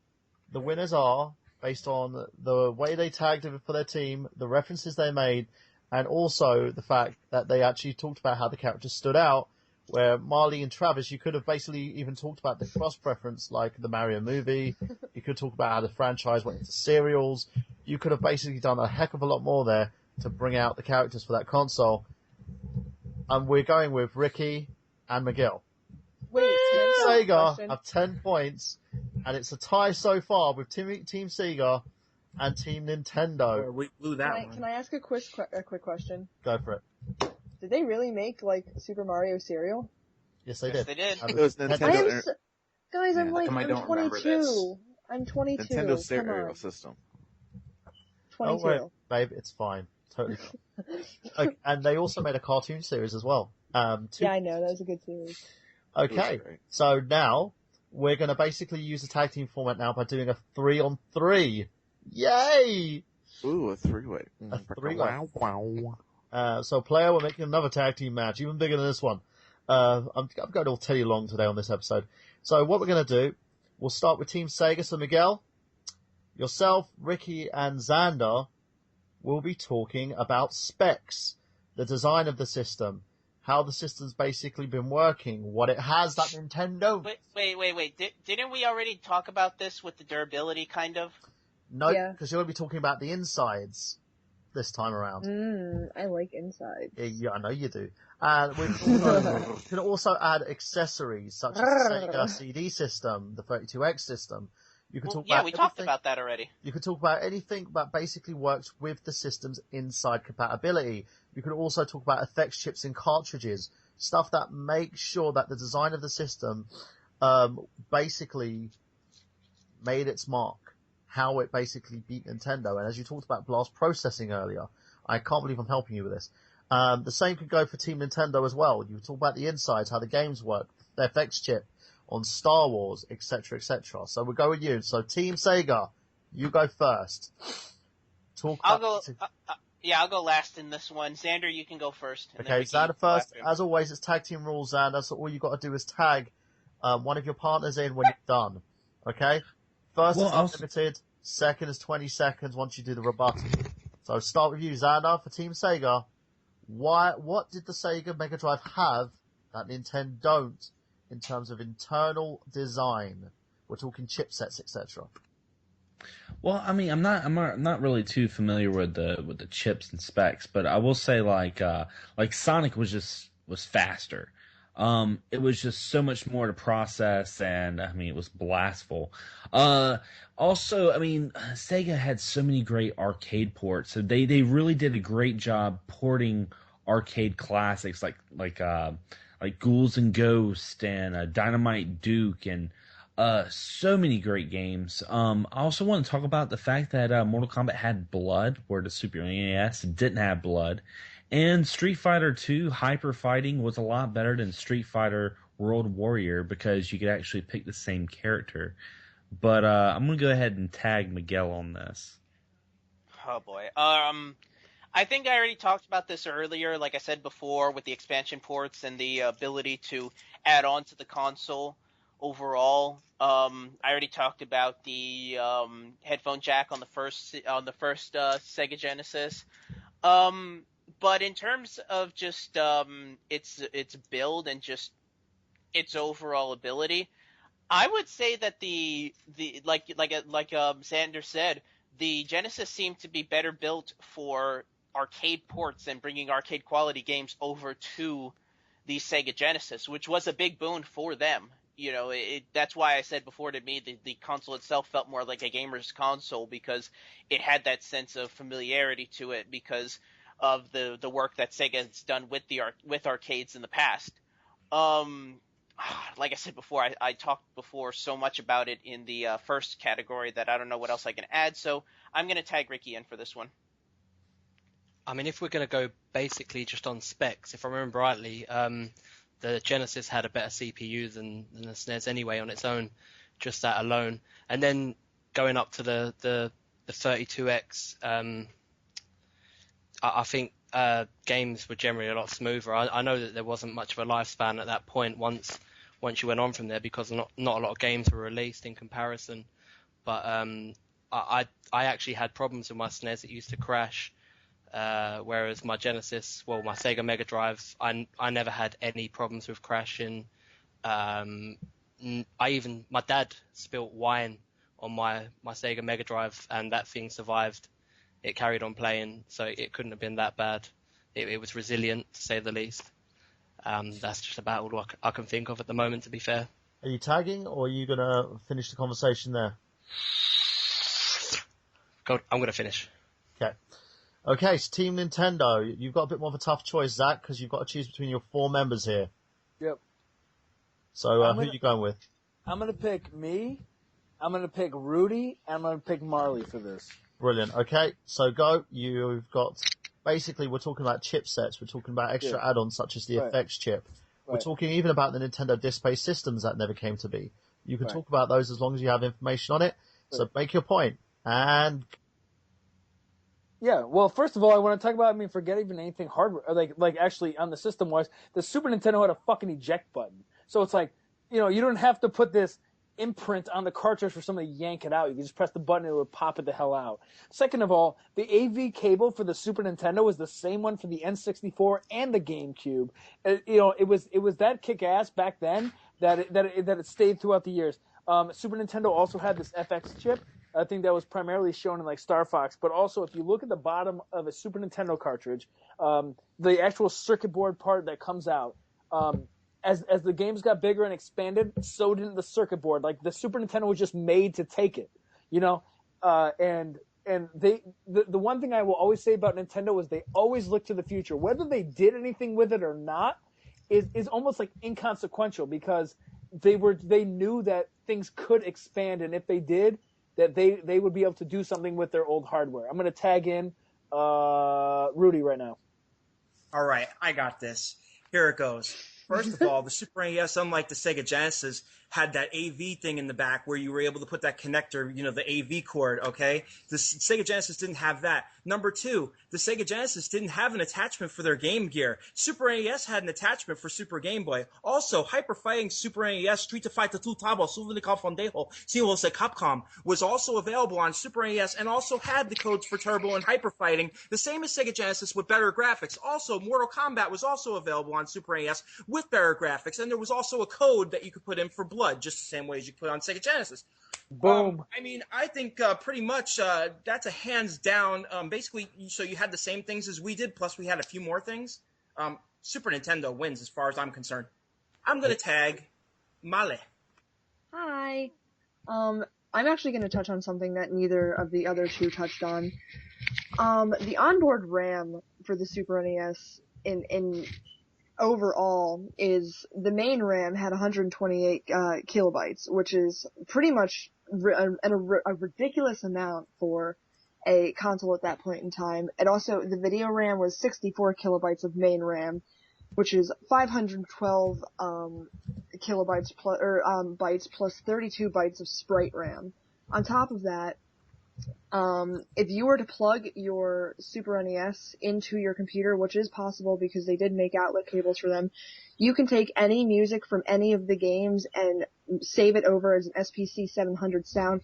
the winners are, based on the way they tagged it for their team, the references they made, and also the fact that they actually talked about how the characters stood out, where Marley and Travis, you could have basically even talked about the cross-preference, like the Mario movie. You could talk about how the franchise went into serials. You could have basically done a heck of a lot more there to bring out the characters for that console. And we're going with Ricky and Miguel. Wait, Team Sega question. have 10 points, and it's a tie so far with Team Sega and Team Nintendo. We blew that Can one. I ask a quick question? Go for it. Did they really make, like, Super Mario cereal? Yes, they Yes, did. they did. And It was Nintendo- I am Nintendo, so, guys, I'm Yeah, like, come I I'm don't remember this. 22. I'm 22. Nintendo Come stereo on. system. Oh, 22. wait, babe, it's fine. Totally fine. Okay, and they also made a cartoon series as well. Yeah, I know. That was a good series. Okay, It was great. so now we're going to basically use the tag team format now by doing a 3-on-3. Yay! Ooh, a three-way. A three-way. Wow. So player, we're making another tag team match, even bigger than this one. I'm going all tell you long today on this episode. So what we're going to do, we'll start with Team Sega. So Miguel, yourself, Ricky, and Xander will be talking about specs, the design of the system, how the system's basically been working, what it has that Nintendo. Wait. Didn't we already talk about this with the durability, kind of? No, Yeah. because you're going to be talking about the insides this time around. I like inside. Yeah, I know you do. And we can also add accessories such as the Sega CD system, the 32X system. You can Well, talk yeah, about we talked everything- about that already. You could talk about anything that basically works with the system's inside compatibility. You could also talk about effects chips in cartridges, stuff that makes sure that the design of the system basically made its mark, how it basically beat Nintendo. And as you talked about blast processing earlier, I can't believe I'm helping you with this. The same could go for Team Nintendo as well. You talk about the insides, how the games work, the FX chip on Star Wars, etc., etc. So we'll go with you. So Team Sega, you go first. I'll go last in this one. Xander, you can go first. and then Okay, Ricky, Xander first. after him. As always, it's tag team rules, Xander. So all you got to do is tag one of your partners in when you're done. Okay. First Well, is I'll- unlimited. Second is 20 seconds once you do the rebuttal. So start with you, Xander, for Team Sega. What did the Sega Mega Drive have that Nintendo don't in terms of internal design? We're talking chipsets, etc. Well, I mean, I'm not really too familiar with the chips and specs, but I will say like Sonic was faster. It was just so much more to process, and I mean, it was blastful. Also, I mean, Sega had so many great arcade ports, so they really did a great job porting arcade classics like Ghouls and Ghosts and Dynamite Duke and so many great games. I also want to talk about the fact that Mortal Kombat had blood, where the Super NES didn't have blood. And Street Fighter 2 Hyper Fighting was a lot better than Street Fighter World Warrior because you could actually pick the same character. But I'm going to go ahead and tag Miguel on this. Oh boy. I think I already talked about this earlier, like I said before, with the expansion ports and the ability to add on to the console overall. I already talked about the headphone jack on the first Sega Genesis. But in terms of just its build and just its overall ability, I would say that the Xander said, the Genesis seemed to be better built for arcade ports and bringing arcade quality games over to the Sega Genesis, which was a big boon for them. You know, that's why I said before, to me, the console itself felt more like a gamer's console because it had that sense of familiarity to it because of the work that Sega has done with arcades in the past. Like I said before, I talked before so much about it in the first category that I don't know what else I can add, so I'm going to tag Ricky in for this one. I mean, if we're going to go basically just on specs, if I remember rightly, the Genesis had a better CPU than the SNES anyway on its own, just that alone. And then going up to the 32X, I think games were generally a lot smoother. I know that there wasn't much of a lifespan at that point once you went on from there because not a lot of games were released in comparison. But I actually had problems with my SNES. It used to crash. Whereas my Genesis, well, my Sega Mega Drive, I never had any problems with crashing. My dad spilt wine on my Sega Mega Drive, and that thing survived. It carried on playing, so it couldn't have been that bad. It was resilient, to say the least. That's just about all I can think of at the moment, to be fair. Are you tagging, or are you going to finish the conversation there? I'm going to finish. Okay, so Team Nintendo, you've got a bit more of a tough choice, Zach, because you've got to choose between your 4 members here. Yep. So who are you going with? I'm going to pick me, I'm going to pick Rudy, and I'm going to pick Marley for this. Brilliant. Okay, so go. You've got, basically, we're talking about chipsets. We're talking about extra add-ons such as the effects chip. We're talking even about the Nintendo display systems that never came to be. You can talk about those as long as you have information on it. So make your point. And... Yeah, well, first of all, I want to talk about, forget even anything hardware, like actually on the system-wise, the Super Nintendo had a fucking eject button. So it's like, you don't have to put this imprint on the cartridge for somebody to yank it out. You can just press the button and it would pop it the hell out. Second of all, the AV cable for the Super Nintendo was the same one for the N64 and the GameCube. It was that kick-ass back then that it stayed throughout the years. Super Nintendo also had this FX chip. I think that was primarily shown in like Star Fox, but also if you look at the bottom of a Super Nintendo cartridge, the actual circuit board part that comes out, as the games got bigger and expanded, so did the circuit board. Like the Super Nintendo was just made to take it, and the one thing I will always say about Nintendo is they always look to the future. Whether they did anything with it or not is almost like inconsequential because they knew that things could expand, and if they did, that they would be able to do something with their old hardware. I'm going to tag in Rudy right now. All right, I got this. Here it goes. First of all, the Super NES, unlike the Sega Genesis, had that AV thing in the back where you were able to put that connector, the AV cord, okay? The Sega Genesis didn't have that. Number 2, the Sega Genesis didn't have an attachment for their Game Gear. Super NES had an attachment for Super Game Boy. Also, Hyper Fighting Super NES Street Fighter 2 Tabo Suvenica Fondejo Simulse Capcom was also available on Super NES and also had the codes for Turbo and Hyper Fighting, the same as Sega Genesis with better graphics. Also, Mortal Kombat was also available on Super NES with better graphics, and there was also a code that you could put in for blood, just the same way as you put on Sega Genesis. Boom. I think pretty much that's a hands down. Basically, so you had the same things as we did, plus we had a few more things. Super Nintendo wins as far as I'm concerned. I'm going to tag Male. Hi. I'm actually going to touch on something that neither of the other two touched on. The onboard RAM for the Super NES in overall is the main RAM had 128 kilobytes, which is pretty much a ridiculous amount for a console at that point in time. And also the video RAM was 64 kilobytes of main RAM, which is 512 kilobytes plus, or bytes plus 32 bytes of sprite RAM. On top of that, if you were to plug your Super NES into your computer, which is possible because they did make outlet cables for them, you can take any music from any of the games and save it over as an SPC 700 sound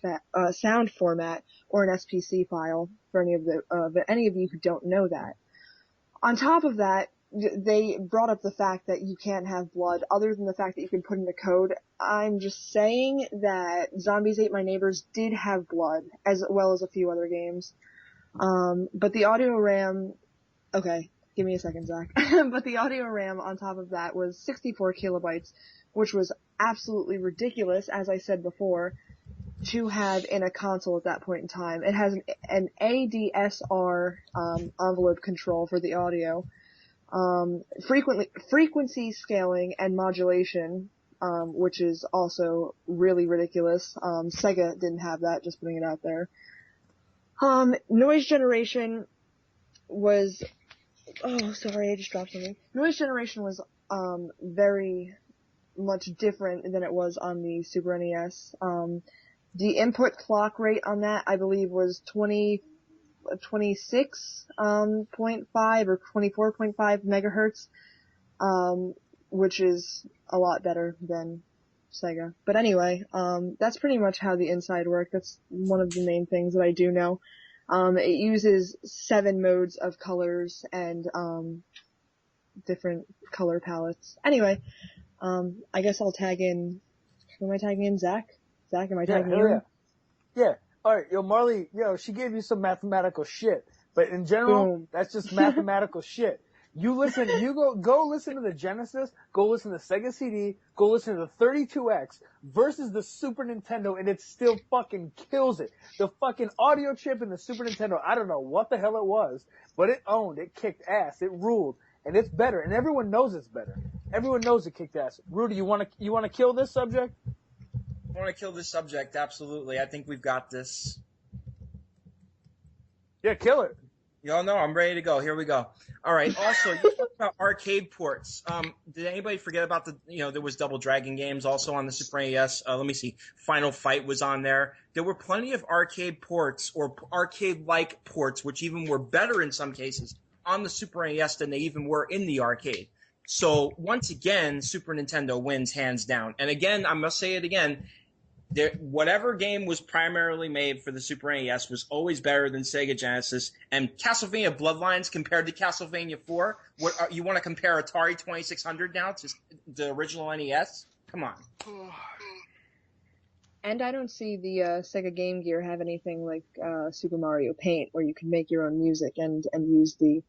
format or an SPC file for any of you who don't know that. On top of that, they brought up the fact that you can't have blood, other than the fact that you can put in the code. I'm just saying that Zombies Ate My Neighbors did have blood, as well as a few other games. But the audio RAM, okay, give me a second, Zach. But the audio RAM on top of that was 64 kilobytes, which was absolutely ridiculous, as I said before, to have in a console at that point in time. It has an ADSR envelope control for the audio. Frequency scaling and modulation, which is also really ridiculous. Sega didn't have that, just putting it out there. Noise generation was, oh, sorry, I just dropped something. Noise generation was, very much different than it was on the Super NES. The input clock rate on that, I believe, was 26.5 or 24.5 megahertz, which is a lot better than Sega. But anyway, that's pretty much how the inside worked. That's one of the main things that I do know. It uses 7 modes of colors and different color palettes. Anyway, I guess I'll tag in. Who am I tagging in? Zach? Zach, am I tagging you? Yeah. All right, yo, Marley, she gave you some mathematical shit, but in general, Boom. that's just mathematical shit. You go listen to the Genesis, go listen to Sega CD, go listen to the 32X versus the Super Nintendo, and it still fucking kills it. The fucking audio chip in the Super Nintendo, I don't know what the hell it was, but it kicked ass, it ruled, and it's better, and everyone knows it's better. Everyone knows it kicked ass. Rudy, you wanna kill this subject? I want to kill this subject, absolutely. I think we've got this. Yeah, kill it. Y'all know I'm ready to go. Here we go. All right. Also, you talked about arcade ports. Did anybody forget about there was Double Dragon games also on the Super NES? Let me see. Final Fight was on there. There were plenty of arcade ports or arcade-like ports, which even were better in some cases on the Super NES than they even were in the arcade. So once again, Super Nintendo wins hands down. And again, I must say it again. Whatever game was primarily made for the Super NES was always better than Sega Genesis. And Castlevania Bloodlines compared to Castlevania 4, you want to compare Atari 2600 now to the original NES? Come on. And I don't see the Sega Game Gear have anything like Super Mario Paint, where you can make your own music and use the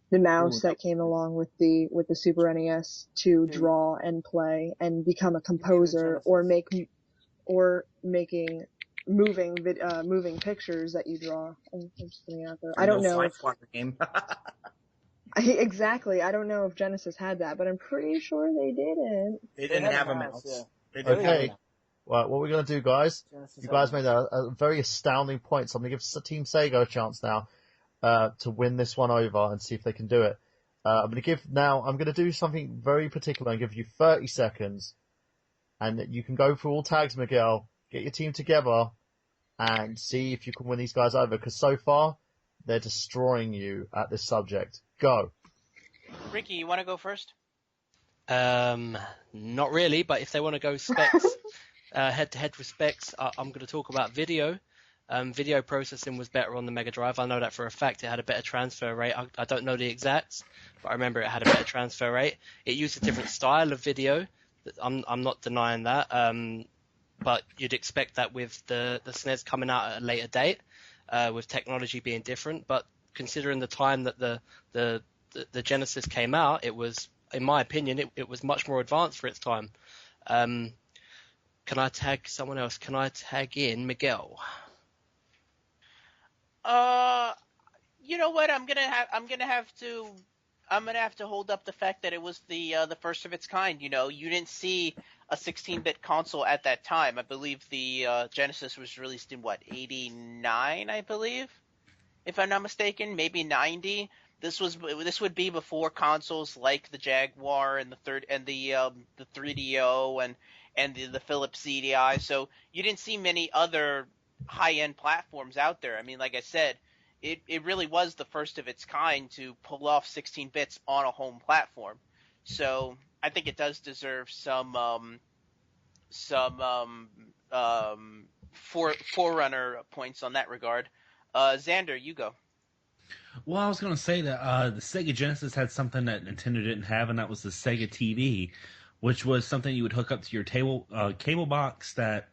mouse that came along with the Super NES to draw and play and become a composer or making moving pictures that you draw. I'm just putting it out there. I don't know. Game. Exactly. I don't know if Genesis had that, but I'm pretty sure they didn't. They didn't have a mouse. Yeah. They didn't Okay. have Right, what we're going to do, guys, Genesis you guys made a very astounding point, so I'm going to give Team Sega a chance now to win this one over and see if they can do it. I'm going to do something very particular and give you 30 seconds, and you can go through all tags, Miguel, get your team together, and see if you can win these guys over, because so far, they're destroying you at this subject. Go. Ricky, you want to go first? Not really, but if they want to go specs, head-to-head with specs, I'm going to talk about video. Video processing was better on the Mega Drive. I know that for a fact. It had a better transfer rate. I don't know the exacts, but I remember it had a better transfer rate. It used a different style of video. I'm not denying that. But you'd expect that with the SNES coming out at a later date, with technology being different. But considering the time that the Genesis came out, it was, in my opinion, it was much more advanced for its time. Can I tag someone else? Can I tag in Miguel? You know what? I'm gonna have to hold up the fact that it was the first of its kind. You know, you didn't see a 16-bit console at that time. I believe the Genesis was released in 89, I believe, if I'm not mistaken, maybe 90. This would be before consoles like the Jaguar and the 3DO and the Philips CDI. So you didn't see many other high-end platforms out there. I mean, like I said, it really was the first of its kind to pull off 16 bits on a home platform. So I think it does deserve some forerunner points on that regard. Xander, you go. Well, I was going to say that the Sega Genesis had something that Nintendo didn't have, and that was the Sega TV, which was something you would hook up to your cable box that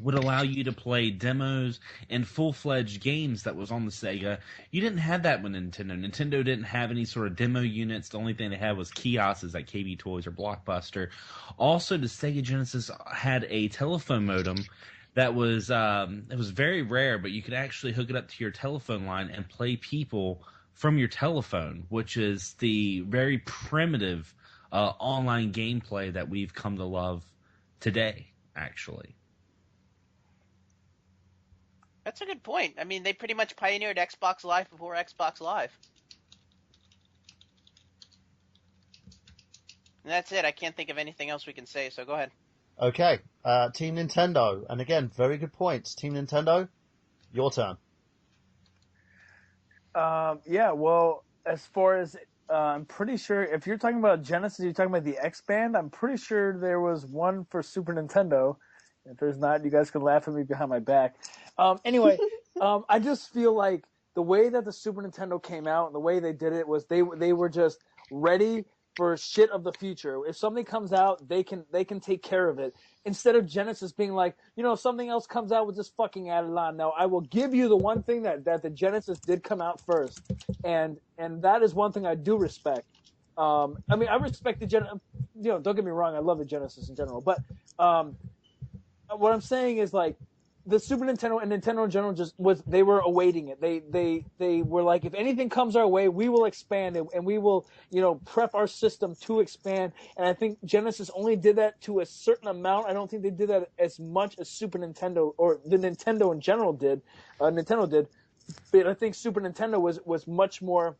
would allow you to play demos and full-fledged games that was on the Sega. You didn't have that with Nintendo. Nintendo didn't have any sort of demo units. The only thing they had was kiosks like KB Toys or Blockbuster. Also, the Sega Genesis had a telephone modem that was it was very rare, but you could actually hook it up to your telephone line and play people from your telephone, which is the very primitive online gameplay that we've come to love today, actually. That's a good point. I mean, they pretty much pioneered Xbox Live before Xbox Live. And that's it. I can't think of anything else we can say, so go ahead. Okay, Team Nintendo. And again, very good points. Team Nintendo, your turn. Yeah, well, as far as I'm pretty sure if you're talking about Genesis, you're talking about the X Band. I'm pretty sure there was one for Super Nintendo. If there's not, you guys can laugh at me behind my back. Anyway, I just feel like the way that the Super Nintendo came out and the way they did it was they were just ready for shit of the future. If something comes out, they can take care of it. Instead of Genesis being like, if something else comes out, we'll just fucking add it on. Now, I will give you the one thing that the Genesis did come out first, and that is one thing I do respect. I mean, I respect the Genesis. Don't get me wrong, I love the Genesis in general, but what I'm saying is like the Super Nintendo and Nintendo in general they were awaiting it. They were like, if anything comes our way, we will expand it and we will, prep our system to expand. And I think Genesis only did that to a certain amount. I don't think they did that as much as Super Nintendo or the Nintendo in general did. Nintendo did, but I think Super Nintendo was much more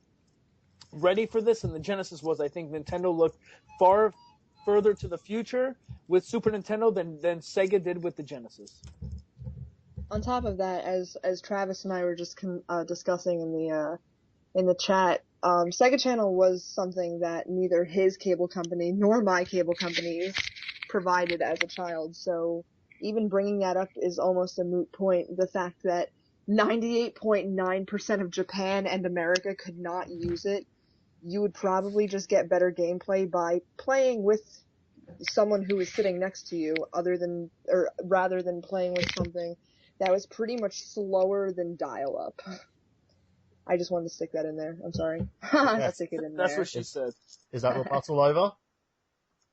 ready for this, and the Genesis was. I think Nintendo looked far further to the future with Super Nintendo than Sega did with the Genesis. On top of that, as Travis and I were just discussing in the chat, Sega Channel was something that neither his cable company nor my cable company provided as a child. So even bringing that up is almost a moot point. The fact that 98.9% of Japan and America could not use it, you would probably just get better gameplay by playing with someone who is sitting next to you, rather than playing with something that was pretty much slower than dial-up. I just wanted to stick that in there. I'm sorry. I'll stick it in there. That's what she said. Is that rebuttal over?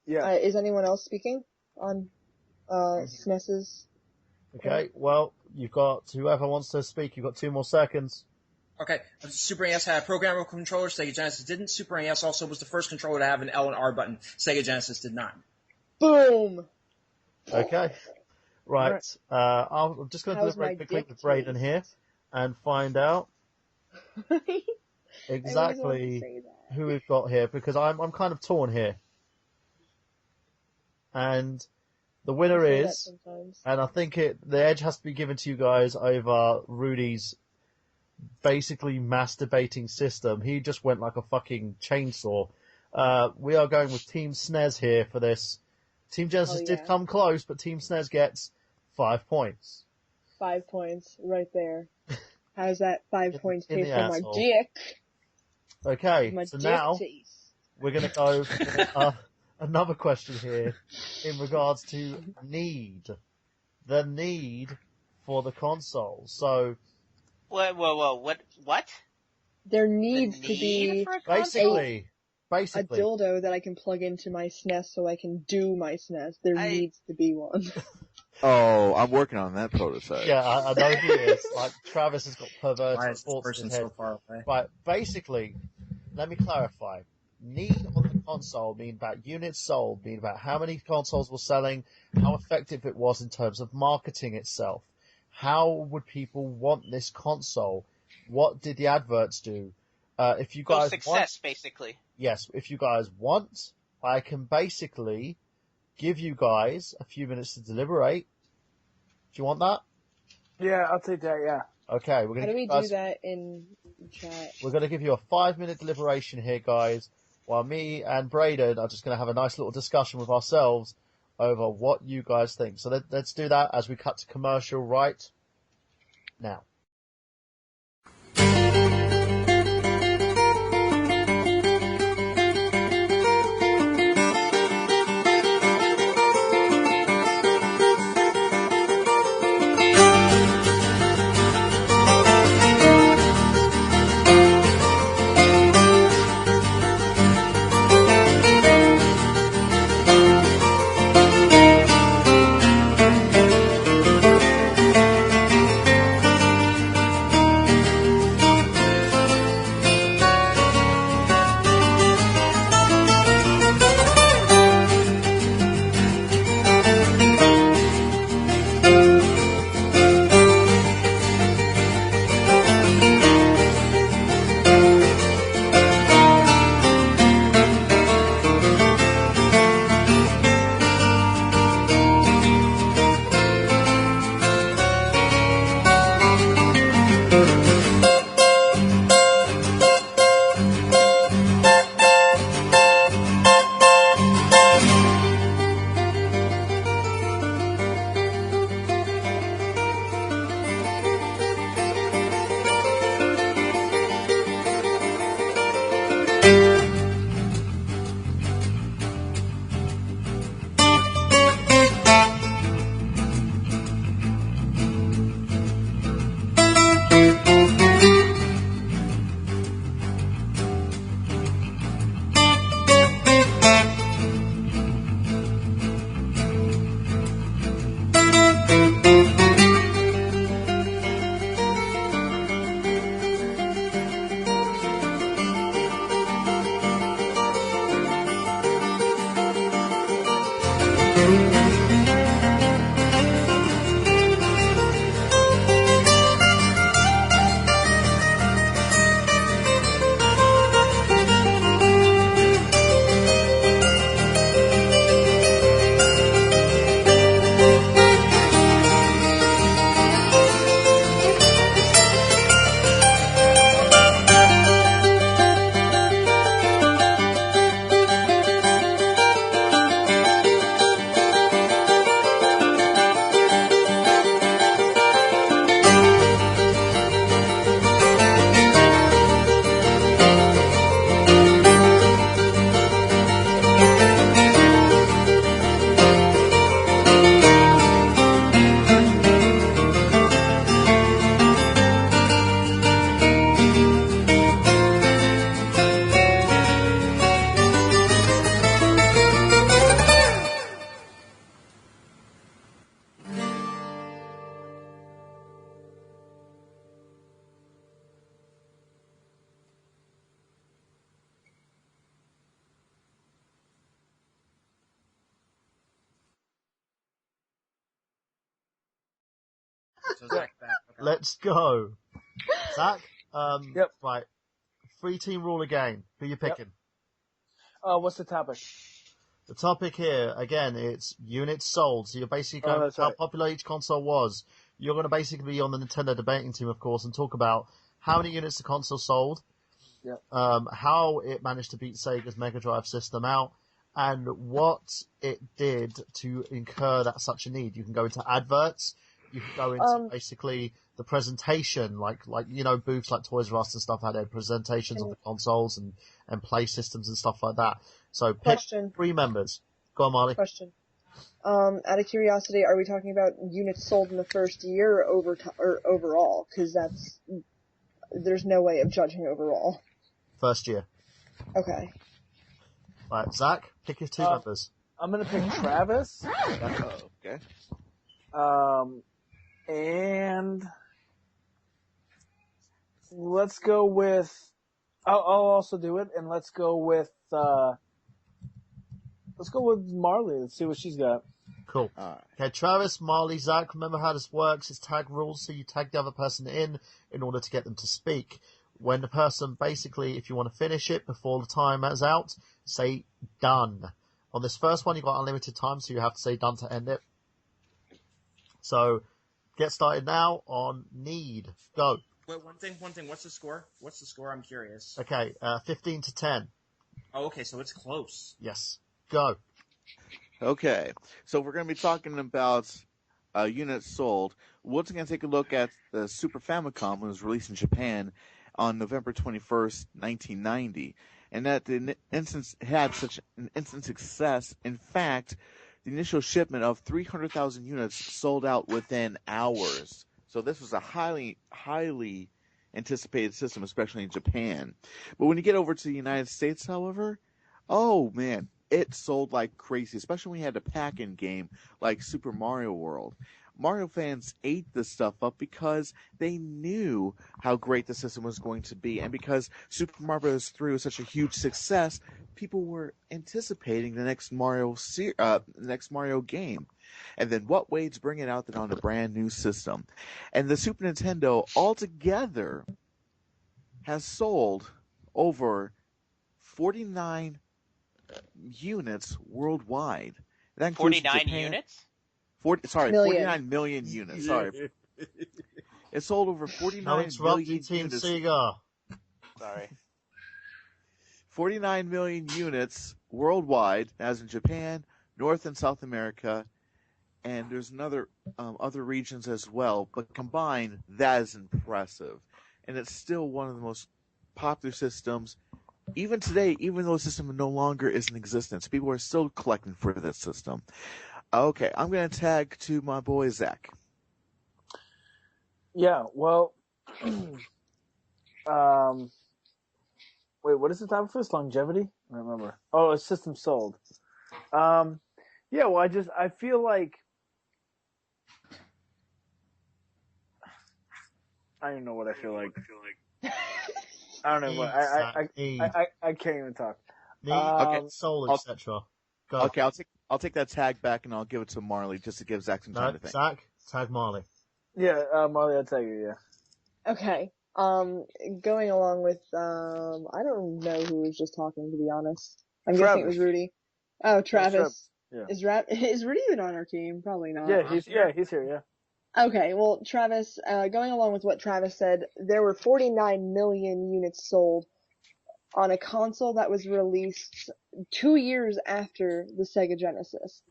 Yeah. Is anyone else speaking on SNES's? Okay, well, you've got whoever wants to speak. You've got 2 more seconds. Okay, Super NES had a programmable controller, Sega Genesis didn't. Super NES also was the first controller to have an L and R button. Sega Genesis did not. Boom! Okay. Right. I'm just going to do it very quickly with Braden here and find out exactly who we've got here, because I'm kind of torn here. And the winner is, and I think the edge has to be given to you guys over Rudy's basically masturbating system. He just went like a fucking chainsaw. We are going with Team SNES here for this. Team Genesis did come close, but Team SNES gets 5 points. 5 points, right there. How's that 5 points pay for my asshole. dick? Okay, so now we're going to go for another question here in regards to need. The need for the console. So... Whoa, what? There needs to be basically a dildo that I can plug into my SNES so I can do my SNES. There needs to be one. Oh, I'm working on that prototype. Yeah, I know he is. Like, Travis has got perverted thoughts in his head. So far away? Right, basically, let me clarify. Need on the console mean about units sold, mean about how many consoles were selling, how effective it was in terms of marketing itself. How would people want this console? What did the adverts do? If you Post guys want, success, basically. yes, if you guys want, I can basically give you guys a few minutes to deliberate. Do you want that? Yeah, I'll take that. Yeah. Okay, How do we do that in chat? We're going to give you a 5-minute deliberation here, guys, while me and Braden are just going to have a nice little discussion with ourselves over what you guys think. So let's do that as we cut to commercial right now. So Zach's back. Okay. Let's go. Zach, Yep. right. 3-team rule again. Who you picking? What's the topic? The topic here, again, it's units sold. So you're basically going that's how right. popular each console was. You're going to basically be on the Nintendo debating team, of course, and talk about how many units the console sold, Yep. how it managed to beat Sega's Mega Drive system out, and what it did to incur that such a need. You can go into adverts. You can go into basically the presentation, like booths like Toys R Us and stuff had their presentations of the consoles and play systems and stuff like that. So pick Question. 3 members. Go on, Marley. Question. Out of curiosity, are we talking about units sold in the first year or overall? Because there's no way of judging overall. First year. Okay. Right, Zach, pick your 2 members. I'm gonna pick Travis. Okay. And let's go with. I'll also do it, and let's go with Marley. Let's see what she's got. Cool. Okay, Travis, Marley, Zach, remember how this works. It's tag rules, so you tag the other person in order to get them to speak. when the person basically, if you want to finish it before the time is out, say done. On this first one, you've got unlimited time, so you have to say done to end it. So get started now on Need. Go. Wait, one thing. What's the score? I'm curious. Okay, 15 to 10. Oh, okay, so it's close. Yes. Go. Okay, so we're going to be talking about units sold. We're also going to take a look at the Super Famicom, when it was released in Japan on November 21st, 1990. And that the instance had such an instant success. In fact, the initial shipment of 300,000 units sold out within hours. So this was a highly, highly anticipated system, especially in Japan. But when you get over to the United States, however, oh man, it sold like crazy, especially when you had a pack-in game like Super Mario World. Mario fans ate this stuff up because they knew how great the system was going to be, and because Super Mario Bros. 3 was such a huge success, people were anticipating the next Mario game. And then what way to bring it out than on a brand new system? And the Super Nintendo altogether has sold over 49 units worldwide. That includes 49 Japan. Units? 49 million units. Sorry. It sold over 49 million Team units. Sega. Sorry. 49 million units worldwide, as in Japan, North and South America, and there's another other regions as well. But combined, that is impressive, and it's still one of the most popular systems. Even today, even though the system no longer is in existence, people are still collecting for this system. Okay, I'm going to tag to my boy Zach. Yeah, well, wait, what is the topic for this? Longevity? I don't remember. Oh, a system sold. Yeah, well, I feel like, I don't even know what I feel like. I don't know what, I can't even talk. Okay, soul, etc. Go. Okay, I'll take that tag back and I'll give it to Marley just to give Zach some time to think. Zach, tag Marley. Yeah, Marley, I'll tell you, yeah. Okay. Going along with, I don't know who was just talking, to be honest. I'm guessing it was Rudy. Oh, Travis. Yeah. Is Rudy even on our team? Probably not. Yeah, he's here, yeah. Okay, well, Travis, going along with what Travis said, there were 49 million units sold on a console that was released 2 years after the Sega Genesis.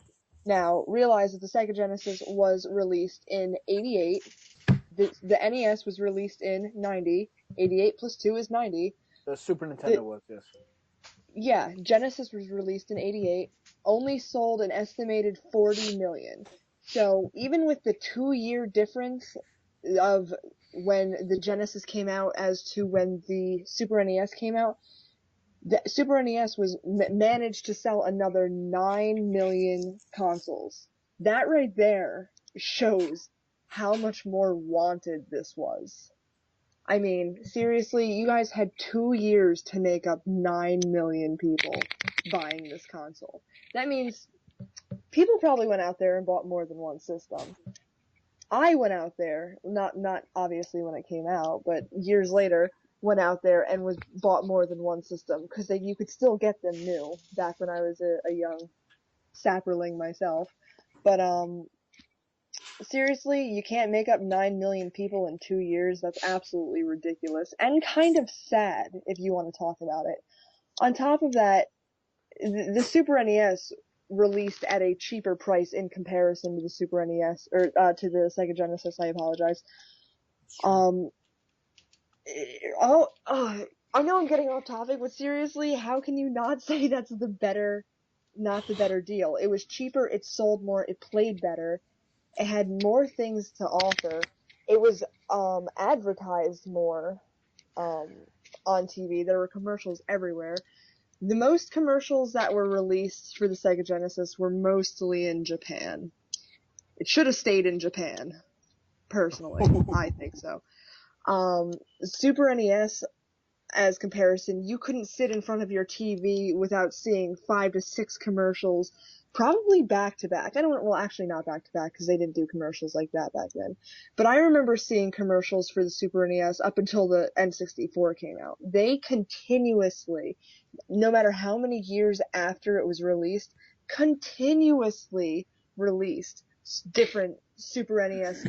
Now, realize that the Sega Genesis was released in 88. The NES was released in 90. 88 plus 2 is 90. The Super Nintendo was, yes. Yeah, Genesis was released in 88. Only sold an estimated 40 million. So, even with the 2-year difference of when the Genesis came out as to when the Super NES came out, the Super NES was managed to sell another 9 million consoles. That right there shows how much more wanted this was. I mean, seriously, you guys had 2 years to make up 9 million people buying this console. That means people probably went out there and bought more than one system. I went out there, not obviously when it came out, but years later, went out there and bought more than one system, because you could still get them new, back when I was a young sapperling myself. But, seriously, you can't make up 9 million people in 2 years. That's absolutely ridiculous. And kind of sad, if you want to talk about it. On top of that, the Super NES released at a cheaper price in comparison to the Super NES, or to the Sega Genesis, I apologize. I know I'm getting off topic, but seriously, how can you not say that's not the better deal? It was cheaper, it sold more, it played better, it had more things to offer, it was advertised more on TV, there were commercials everywhere. The most commercials that were released for the Sega Genesis were mostly in Japan. It should have stayed in Japan, personally. I think so. Super NES, as comparison, you couldn't sit in front of your TV without seeing 5 to 6 commercials, probably back to back. Well, actually not back to back because they didn't do commercials like that back then. But I remember seeing commercials for the Super NES up until the N64 came out. They continuously, no matter how many years after it was released, continuously released different Super NES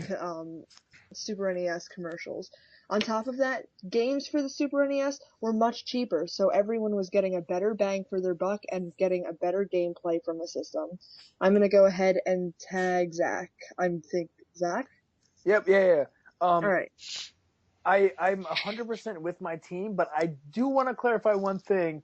commercials. On top of that, games for the Super NES were much cheaper, so everyone was getting a better bang for their buck and getting a better gameplay from the system. I'm gonna go ahead and tag Zach. Zach? Yep, yeah. Alright. I'm 100% with my team, but I do want to clarify one thing.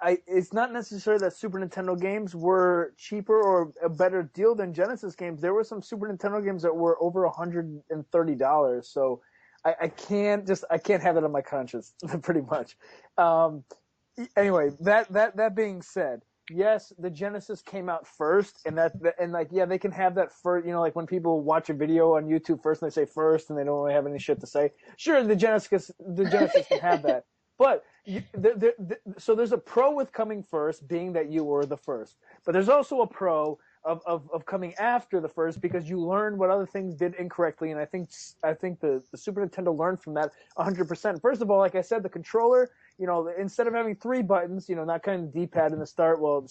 It's not necessarily that Super Nintendo games were cheaper or a better deal than Genesis games. There were some Super Nintendo games that were over $130, so I can't have that on my conscience, pretty much. Anyway, that being said, yes, the Genesis came out first, and they can have that first. Like when people watch a video on YouTube first, and they say first, and they don't really have any shit to say. Sure, the Genesis can have that, but so there's a pro with coming first, being that you were the first, but there's also a pro of coming after the first because you learned what other things did incorrectly, and I think the Super Nintendo learned from that 100%. First of all, like I said, the controller. Instead of having 3 buttons, not kind of D-pad in the start. Well,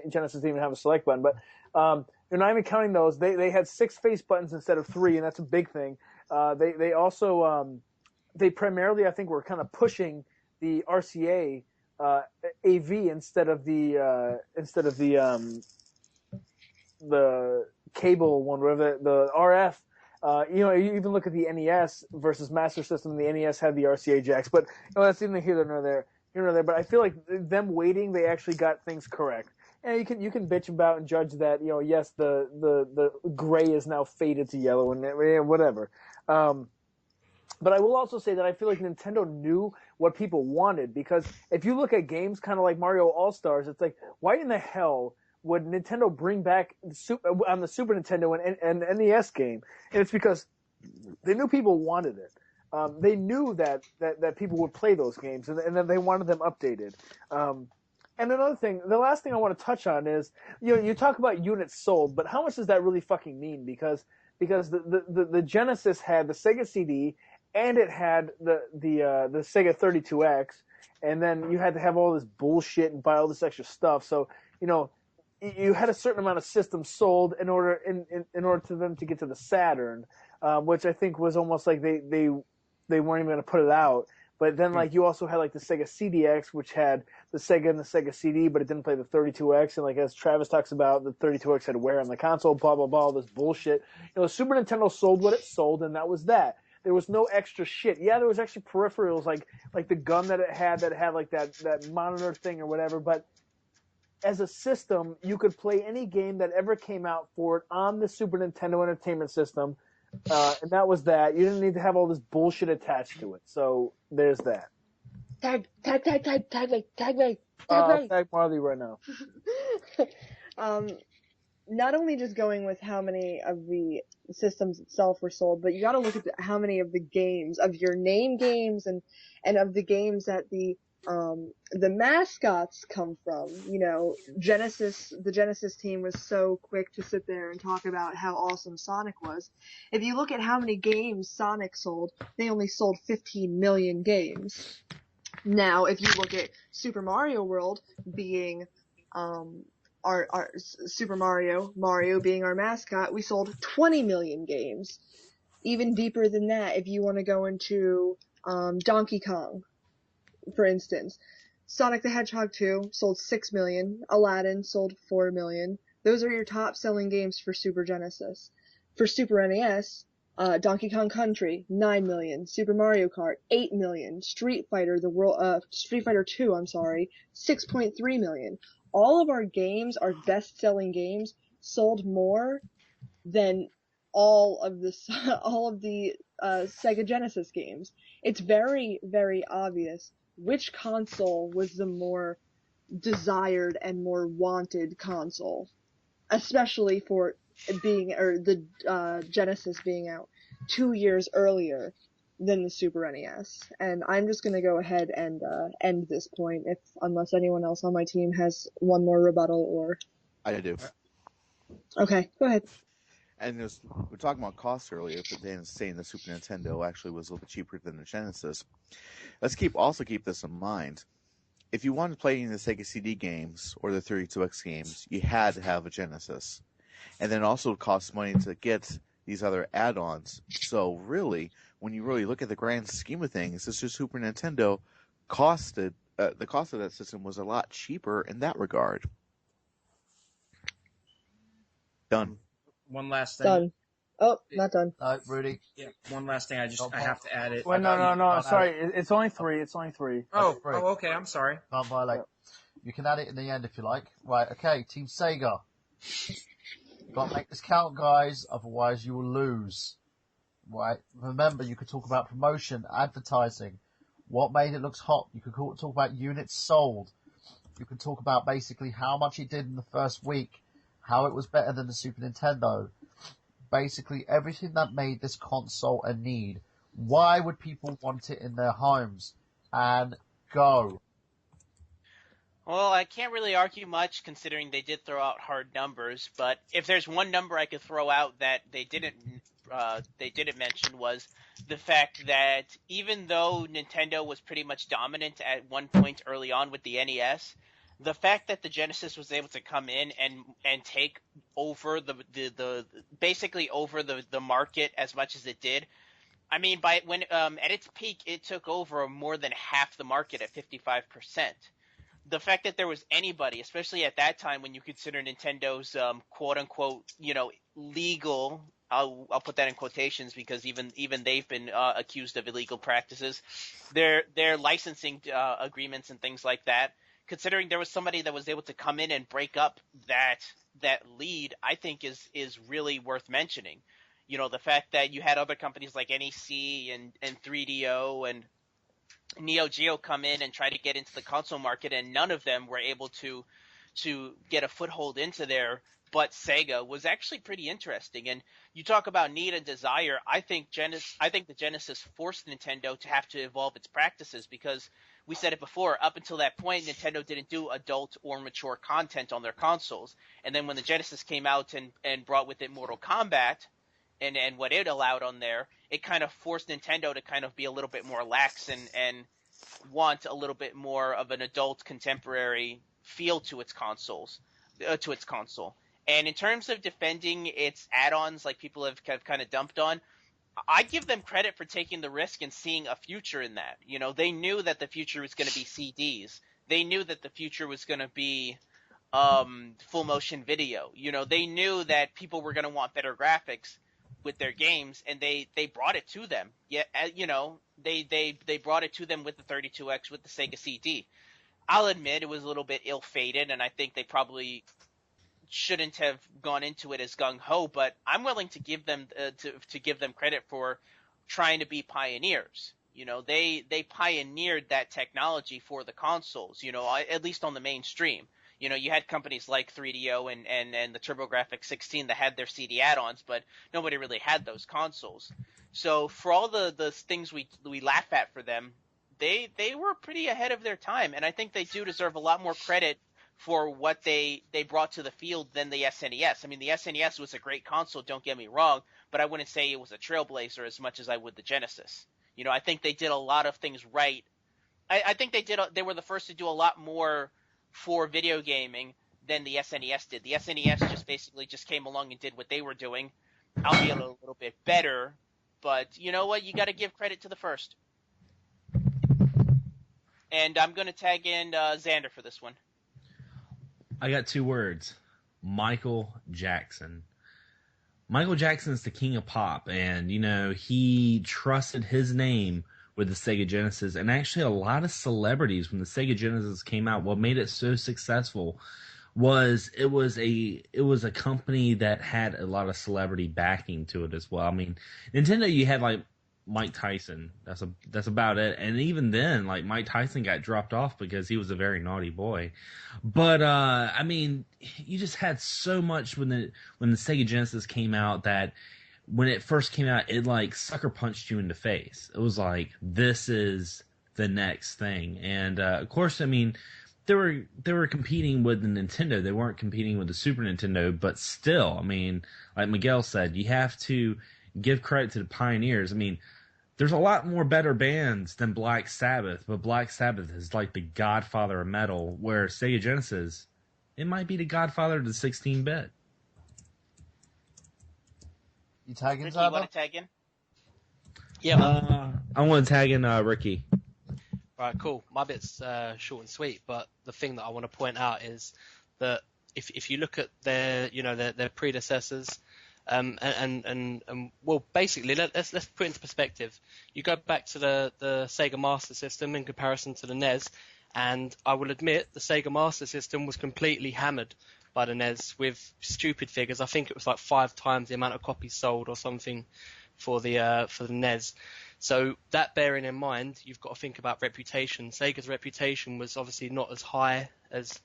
Genesis didn't even have a select button, but you're not even counting those. They had 6 face buttons instead of 3, and that's a big thing. They also they primarily, I think, were kind of pushing the RCA AV instead of the cable one, whatever the RF. You even look at the NES versus Master System. The NES had the RCA jacks, but that's neither here nor there. But I feel like them waiting, they actually got things correct. And you can bitch about and judge that. Yes, the gray is now faded to yellow and whatever. But I will also say that I feel like Nintendo knew what people wanted, because if you look at games kind of like Mario All-Stars, it's like, why in the hell would Nintendo bring back on the Super Nintendo and NES game? And it's because they knew people wanted it. They knew that people would play those games, and that they wanted them updated. And another thing, the last thing I want to touch on is, you talk about units sold, but how much does that really fucking mean? Because the Genesis had the Sega CD, and it had the Sega 32X, and then you had to have all this bullshit and buy all this extra stuff. So, you had a certain amount of systems sold in order to them to get to the Saturn, which I think was almost like they weren't even going to put it out. But then you also had the Sega CDX, which had the Sega and the Sega CD, but it didn't play the 32X. And as Travis talks about, the 32X had wear on the console, blah blah blah, all this bullshit. Super Nintendo sold what it sold, and that was that. There was no extra shit. Yeah, there was extra peripherals like the gun that it had that monitor thing or whatever, but as a system, you could play any game that ever came out for it on the Super Nintendo Entertainment System, and that was that. You didn't need to have all this bullshit attached to it. So there's that. Tag Marley right now. Not only just going with how many of the systems itself were sold, but you got to look at how many of the games, of your name games, and of the games that the mascots come from. The Genesis team was so quick to sit there and talk about how awesome Sonic was. If you look at how many games Sonic sold, they only sold 15 million games. Now, if you look at Super Mario World being, our Super Mario being our mascot, we sold 20 million games. Even deeper than that, if you want to go into, Donkey Kong, for instance, Sonic the Hedgehog 2 sold 6 million, Aladdin sold 4 million. Those are your top selling games for Super Genesis. For Super NES, Donkey Kong Country, 9 million, Super Mario Kart, 8 million, Street Fighter 2, 6.3 million. All of our games, our best selling games, sold more than all of the Sega Genesis games. It's very, very obvious which console was the more desired and more wanted console, especially for the Genesis being out 2 years earlier than the Super NES. And I'm just gonna go ahead and end this point, unless anyone else on my team has one more rebuttal or. I do. Okay, go ahead. And we were talking about cost earlier, but then saying the Super Nintendo actually was a little bit cheaper than the Genesis. Let's also keep this in mind. If you wanted to play any of the Sega CD games or the 32X games, you had to have a Genesis. And then also it costs money to get these other add-ons. So really, when you really look at the grand scheme of things, this Super Nintendo the cost of that system was a lot cheaper in that regard. Done. One last thing. Done. Oh, not done. Rudy. Yeah, one last thing. I have to add it. Wait, no. Sorry, it's only 3. It's only 3. Oh, okay. I'm sorry. Can't violate. You can add it in the end if you like. Right, okay, Team Sega. Got to make this count, guys, otherwise you will lose. Right, remember, you could talk about promotion, advertising, what made it look hot. You could talk about units sold. You could talk about basically how much it did in the first week, how it was better than the Super Nintendo. Basically, everything that made this console a need. Why would people want it in their homes? And go. Well, I can't really argue much considering they did throw out hard numbers, but if there's one number I could throw out that they didn't mention was the fact that even though Nintendo was pretty much dominant at one point early on with the NES, the fact that the Genesis was able to come in and take over basically over the market as much as it did. I mean, at its peak, it took over more than half the market at 55%. The fact that there was anybody, especially at that time when you consider Nintendo's quote unquote, legal, I'll put that in quotations because even they've been accused of illegal practices, their licensing agreements and things like that. Considering there was somebody that was able to come in and break up that lead, I think is really worth mentioning. The fact that you had other companies like NEC and 3DO and Neo Geo come in and try to get into the console market, and none of them were able to get a foothold into there, but Sega was actually pretty interesting. And you talk about need and desire. I think the Genesis forced Nintendo to have to evolve its practices because we said it before, up until that point, Nintendo didn't do adult or mature content on their consoles. And then when the Genesis came out and brought with it Mortal Kombat and what it allowed on there, it kind of forced Nintendo to kind of be a little bit more lax and want a little bit more of an adult contemporary feel to its console. And in terms of defending its add-ons, like people have kind of dumped on, I give them credit for taking the risk and seeing a future in that. They knew that the future was going to be CDs. They knew that the future was going to be full motion video. They knew that people were going to want better graphics with their games, and they brought it to them. Yeah, they brought it to them with the 32X, with the Sega CD. I'll admit it was a little bit ill-fated, and I think they probably shouldn't have gone into it as gung-ho, but I'm willing to give them to give them credit for trying to be pioneers. They pioneered that technology for the consoles, at least on the mainstream. You had companies like 3DO and the TurboGrafx 16 that had their CD add-ons, but nobody really had those consoles. So for all the things we laugh at for them, they were pretty ahead of their time, and I think they do deserve a lot more credit for what they brought to the field than the SNES. I mean, the SNES was a great console, don't get me wrong, but I wouldn't say it was a trailblazer as much as I would the Genesis. I think they did a lot of things right. I think they were the first to do a lot more for video gaming than the SNES did. The SNES just basically came along and did what they were doing, albeit a little bit better, but you know what? You got to give credit to the first. And I'm going to tag in Xander for this one. I got 2 words. Michael Jackson. Michael Jackson's the king of pop, and, he trusted his name with the Sega Genesis, and actually a lot of celebrities, when the Sega Genesis came out, what made it so successful was it was a company that had a lot of celebrity backing to it as well. I mean, Nintendo, you had like Mike Tyson. That's about it. And even then, like, Mike Tyson got dropped off because he was a very naughty boy. But I mean, you just had so much when the Sega Genesis came out that when it first came out, it like sucker punched you in the face. It was like, this is the next thing. And of course, I mean, they were competing with the Nintendo. They weren't competing with the Super Nintendo, but still, I mean, like Miguel said, you have to give credit to the pioneers. I mean, there's a lot more better bands than Black Sabbath, but Black Sabbath is like the godfather of metal, where Sega Genesis, it might be the godfather of the 16-bit. You tagging Ricky, you want to tag in? Yeah. I want to tag in Ricky. Right, cool. My bit's short and sweet, but the thing that I want to point out is that if you look at their predecessors, and well, basically, let's put it into perspective. You go back to the Sega Master System in comparison to the NES, and I will admit the Sega Master System was completely hammered by the NES with stupid figures. I think it was like 5 times the amount of copies sold or something for the NES. So that bearing in mind, you've got to think about reputation. Sega's reputation was obviously not as high as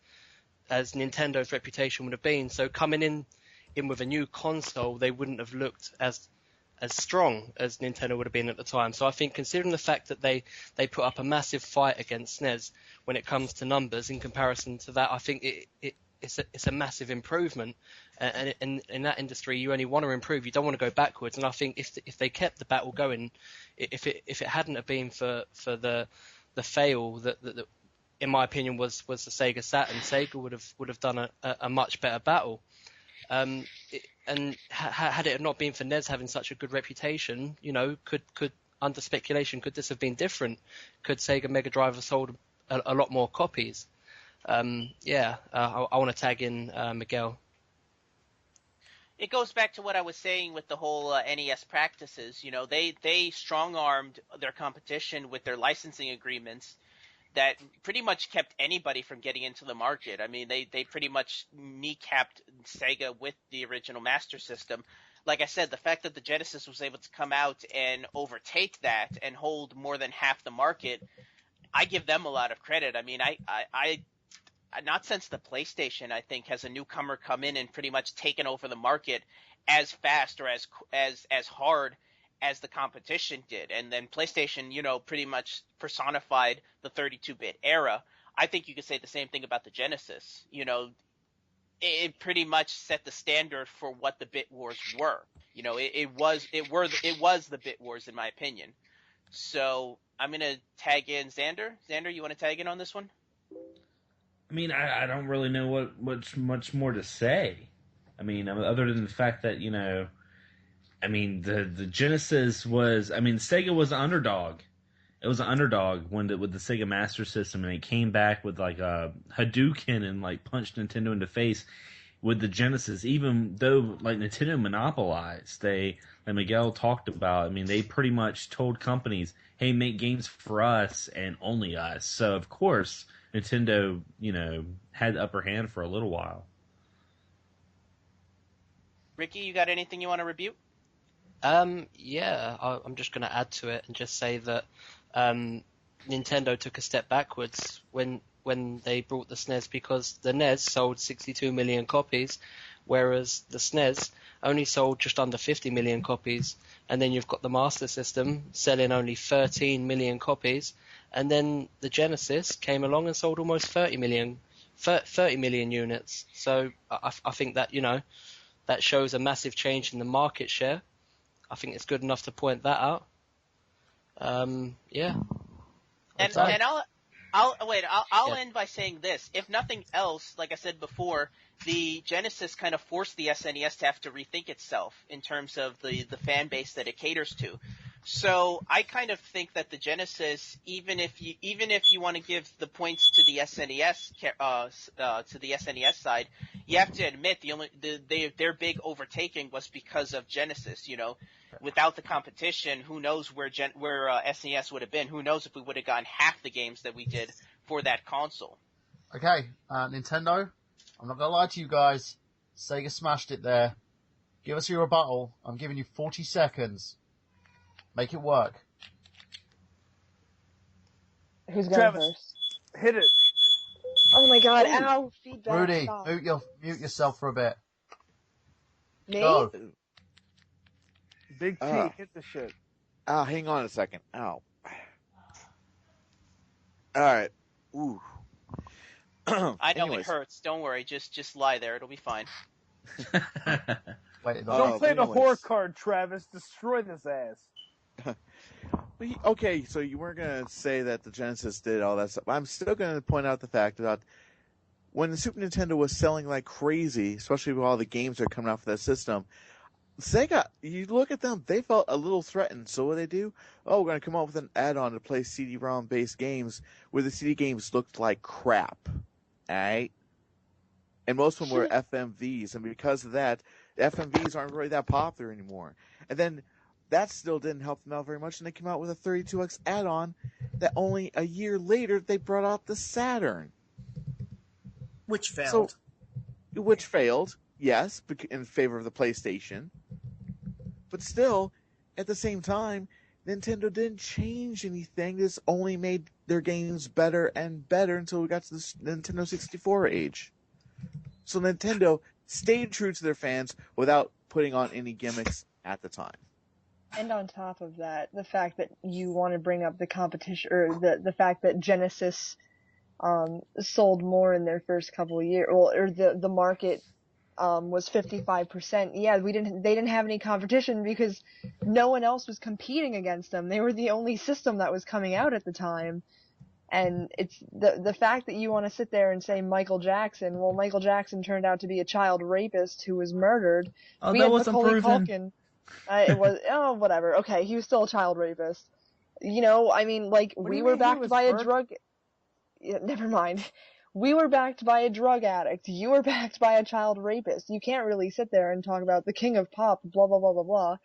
Nintendo's reputation would have been. So coming in with a new console, they wouldn't have looked as strong as Nintendo would have been at the time. So I think, considering the fact that they put up a massive fight against SNES when it comes to numbers in comparison to that, I think it's a massive improvement. And in that industry, you only want to improve. You don't want to go backwards. And I think if they kept the battle going, if it hadn't have been for the fail that in my opinion was the Sega Saturn, Sega would have done a much better battle. And had it not been for NES having such a good reputation, could under speculation, could this have been different? Could Sega Mega Drive have sold a lot more copies? I want to tag in Miguel. It goes back to what I was saying with the whole NES practices. They strong-armed their competition with their licensing agreements that pretty much kept anybody from getting into the market. I mean, they pretty much kneecapped Sega with the original Master System. Like I said, the fact that the Genesis was able to come out and overtake that and hold more than half the market, I give them a lot of credit. I mean, I not since the PlayStation, I think, has a newcomer come in and pretty much taken over the market as fast or as hard as the competition did. And then PlayStation, pretty much personified the 32-bit era. I think you could say the same thing about the Genesis. It pretty much set the standard for what the bit wars were. It was the bit wars, in my opinion. So I'm gonna tag in Xander. Xander, you want to tag in on this one? I mean, I don't really know what's much more to say. I mean, other than the fact that, I mean, the Genesis was, I mean, Sega was an underdog. It was an underdog with the Sega Master System, and it came back with like a Hadouken and like punched Nintendo in the face with the Genesis. Even though like Nintendo monopolized, like Miguel talked about, I mean, they pretty much told companies, "Hey, make games for us and only us." So of course, Nintendo, had the upper hand for a little while. Ricky, you got anything you want to rebuke? I'm just going to add to it and just say that Nintendo took a step backwards when they brought the SNES, because the NES sold 62 million copies, whereas the SNES only sold just under 50 million copies. And then you've got the Master System selling only 13 million copies. And then the Genesis came along and sold almost 30 million units. So I think that, that shows a massive change in the market share. I think it's good enough to point that out. And I'll end by saying this. If nothing else, like I said before, the Genesis kind of forced the SNES to have to rethink itself in terms of the fan base that it caters to. So I kind of think that the Genesis, even if you want to give the points to the SNES side, you have to admit their big overtaking was because of Genesis. Without the competition, who knows where SNES would have been? Who knows if we would have gotten half the games that we did for that console? Okay, Nintendo, I'm not gonna lie to you guys. Sega smashed it there. Give us your rebuttal. I'm giving you 40 seconds. Make it work. Who's going Travis, first? hit it. Oh my god, ow, feedback. Rudy, stop. mute yourself for a bit. Me? Go. Big T, Ah. hit the shit. Oh, hang on a second. Ow. All right. Ooh. I know Anyways. it hurts. Don't worry. Just lie there. It'll be fine. Wait, Don't play the anyways. horror card, Travis. Destroy this ass. Okay, so you weren't going to say that the Genesis did all that stuff. I'm still going to point out the fact that when the Super Nintendo was selling like crazy, especially with all the games that are coming out for that system, Sega, you look at them, they felt a little threatened. So what they do? Oh, we're going to come up with an add-on to play CD-ROM based games where the CD games looked like crap. Alright? And most of them were FMVs, and because of that, FMVs aren't really that popular anymore. And then that still didn't help them out very much, and they came out with a 32X add-on that only a year later they brought out the Saturn. Which failed. Which failed, yes, in favor of the PlayStation. But still, at the same time, Nintendo didn't change anything. This only made their games better and better until we got to the Nintendo 64 age. So Nintendo stayed true to their fans without putting on any gimmicks at the time. And on top of that, the fact that you want to bring up the competition, or the fact that Genesis sold more in their first couple of years, or the market was 55%. Yeah, they didn't have any competition because no one else was competing against them. They were the only system that was coming out at the time. And it's the fact that you want to sit there and say Michael Jackson. Well, Michael Jackson turned out to be a child rapist who was murdered. Oh, We that had wasn't Macaulay proven. Culkin. It was whatever. Okay, he was still a child rapist. You know, I mean, like What do we you were mean he backed was by a murdered? drug. Yeah, never mind. We were backed by a drug addict. You were backed by a child rapist. You can't really sit there and talk about the king of pop, blah blah blah blah blah.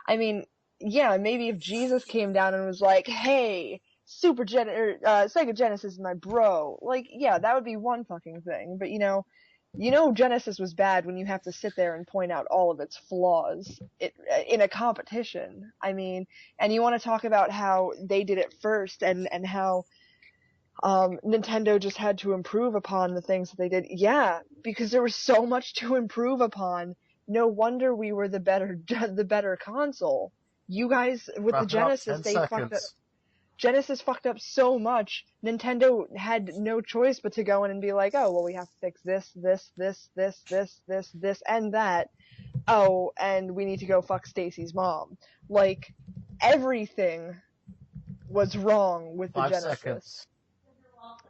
I mean, yeah, maybe if Jesus came down and was like, "Hey, Sega Genesis is my bro," like, yeah, that would be one fucking thing. But you know, Genesis was bad when you have to sit there and point out all of its flaws in a competition. I mean, and you want to talk about how they did it first and how Nintendo just had to improve upon the things that they did. Yeah, because there was so much to improve upon. No wonder we were the better console. You guys with Wrap the it up, Genesis, 10 they fucked up. seconds. Genesis fucked up so much. Nintendo had no choice but to go in and be like, "Oh, well, we have to fix this, and that. Oh, and we need to go fuck Stacy's mom." Like, everything was wrong with the 5 Genesis. seconds.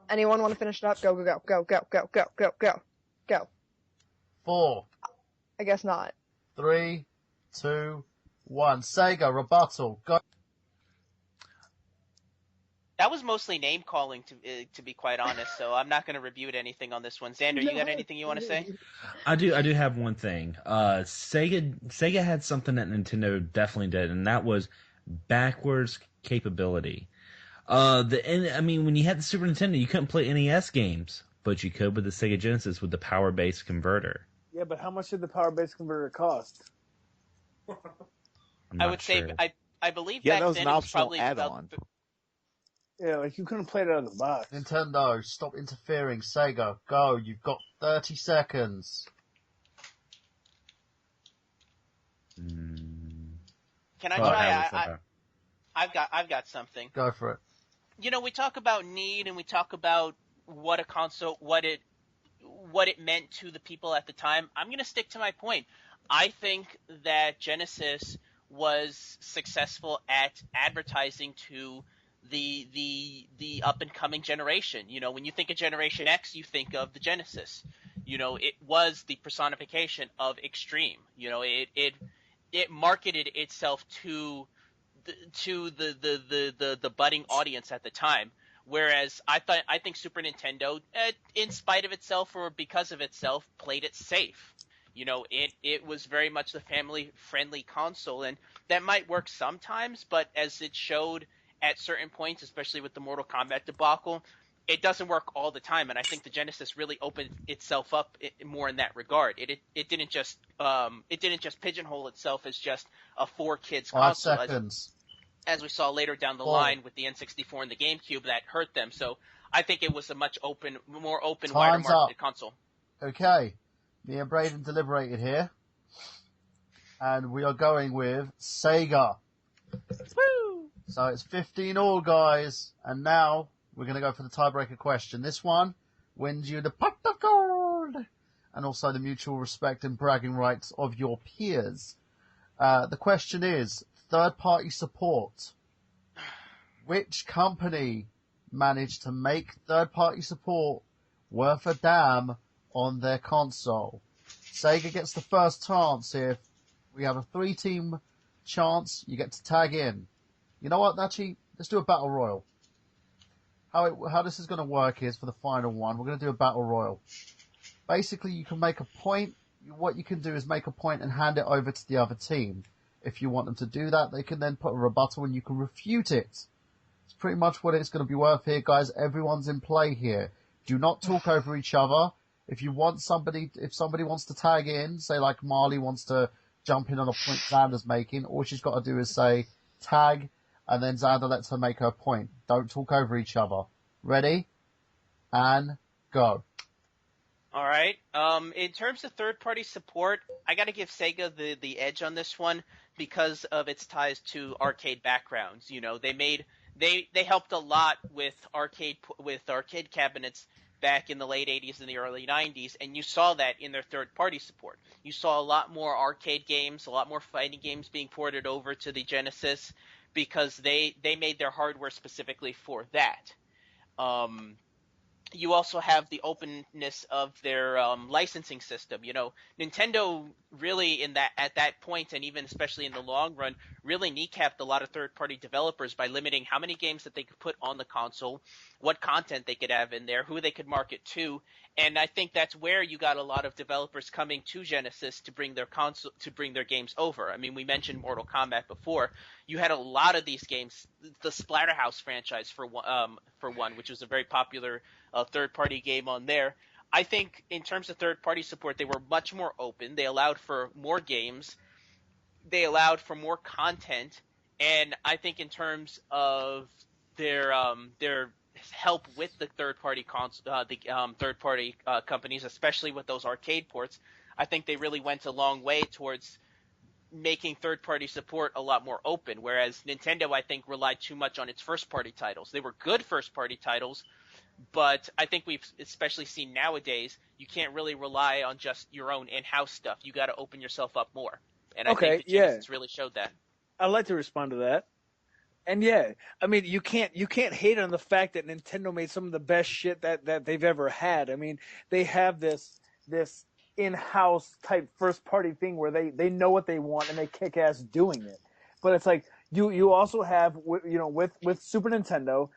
Anyone want to finish it up? Go, go, go, go, go, go, go, go, go, go. 4, I guess not. 3, 2, 1. Sega, rebuttal. Go. That was mostly name calling, to be quite honest. So I'm not going to rebuke anything on this one. Xander, you got anything you want to say? I do have one thing. Sega had something that Nintendo definitely did, and that was backwards capability. When you had the Super Nintendo, you couldn't play NES games, but you could with the Sega Genesis with the power-based converter. Yeah, but how much did the power-based converter cost? I'm I not would sure. say I believe Yeah, back that was then an it was optional probably add-on. Yeah, like you couldn't play it out of the box. Nintendo, stop interfering. Sega, go. You've got 30 seconds. Can I Go try? I've got something. Go for it. You know, we talk about need and we talk about what a console, what it meant to the people at the time. I'm going to stick to my point. I think that Genesis was successful at advertising to the up and coming generation. You know, when you think of Generation X, you think of the Genesis. You know, it was the personification of extreme. You know, it marketed itself to the budding audience at the time. Whereas I think Super Nintendo, in spite of itself or because of itself, played it safe. You know, it was very much the family-friendly console, and that might work sometimes, but as it showed at certain points, especially with the Mortal Kombat debacle, it doesn't work all the time. And I think the Genesis really opened itself up more in that regard. It didn't just pigeonhole itself as just a for kids 5 console. seconds. As we saw later down the 4. line with the N64 and the GameCube, that hurt them. So I think it was a much more open, Time's wider marketed up. console. Okay. Me and Braden deliberated here. And we are going with Sega. Woo! So it's 15 all, guys. And now we're going to go for the tiebreaker question. This one wins you the pot of gold and also the mutual respect and bragging rights of your peers. The question is, third-party support. Which company managed to make third-party support worth a damn on their console? Sega gets the first chance here. We have a 3-team chance. You get to tag in. You know what? Actually, let's do a battle royal. How this is going to work is for the final one, we're going to do a battle royal. Basically, you can make a point. What you can do is make a point and hand it over to the other team. If you want them to do that, they can then put a rebuttal and you can refute it. It's pretty much what it's going to be worth here, guys. Everyone's in play here. Do not talk over each other. If somebody wants to tag in, say like Marley wants to jump in on a point Xander's making, all she's got to do is say tag, and then Xander lets her make her point. Don't talk over each other. Ready? And go. All right. In terms of third-party support, I got to give Sega the edge on this one because of its ties to arcade backgrounds. You know, they helped a lot with arcade cabinets back in the late 80s and the early 90s, and you saw that in their third-party support. You saw a lot more arcade games, a lot more fighting games being ported over to the Genesis because they made their hardware specifically for that. You also have the openness of their licensing system. You know, Nintendo really at that point, and even especially in the long run, really kneecapped a lot of third-party developers by limiting how many games that they could put on the console, what content they could have in there, who they could market to, and I think that's where you got a lot of developers coming to Genesis to bring their games over. I mean, we mentioned Mortal Kombat before. You had a lot of these games, the Splatterhouse franchise for one, which was a very popular third-party game on there. I think in terms of third-party support, they were much more open. They allowed for more games. They allowed for more content. And I think in terms of their help with the third-party companies, especially with those arcade ports, I think they really went a long way towards making third-party support a lot more open. Whereas Nintendo, I think, relied too much on its first-party titles. They were good first-party titles, but I think we've especially seen nowadays, you can't really rely on just your own in-house stuff. You got to open yourself up more. And I think the Genesis really showed that. I'd like to respond to that. And yeah, I mean, you can't hate on the fact that Nintendo made some of the best shit that they've ever had. I mean, they have this in-house type first-party thing where they know what they want and they kick ass doing it. But it's like you also have with Super Nintendo,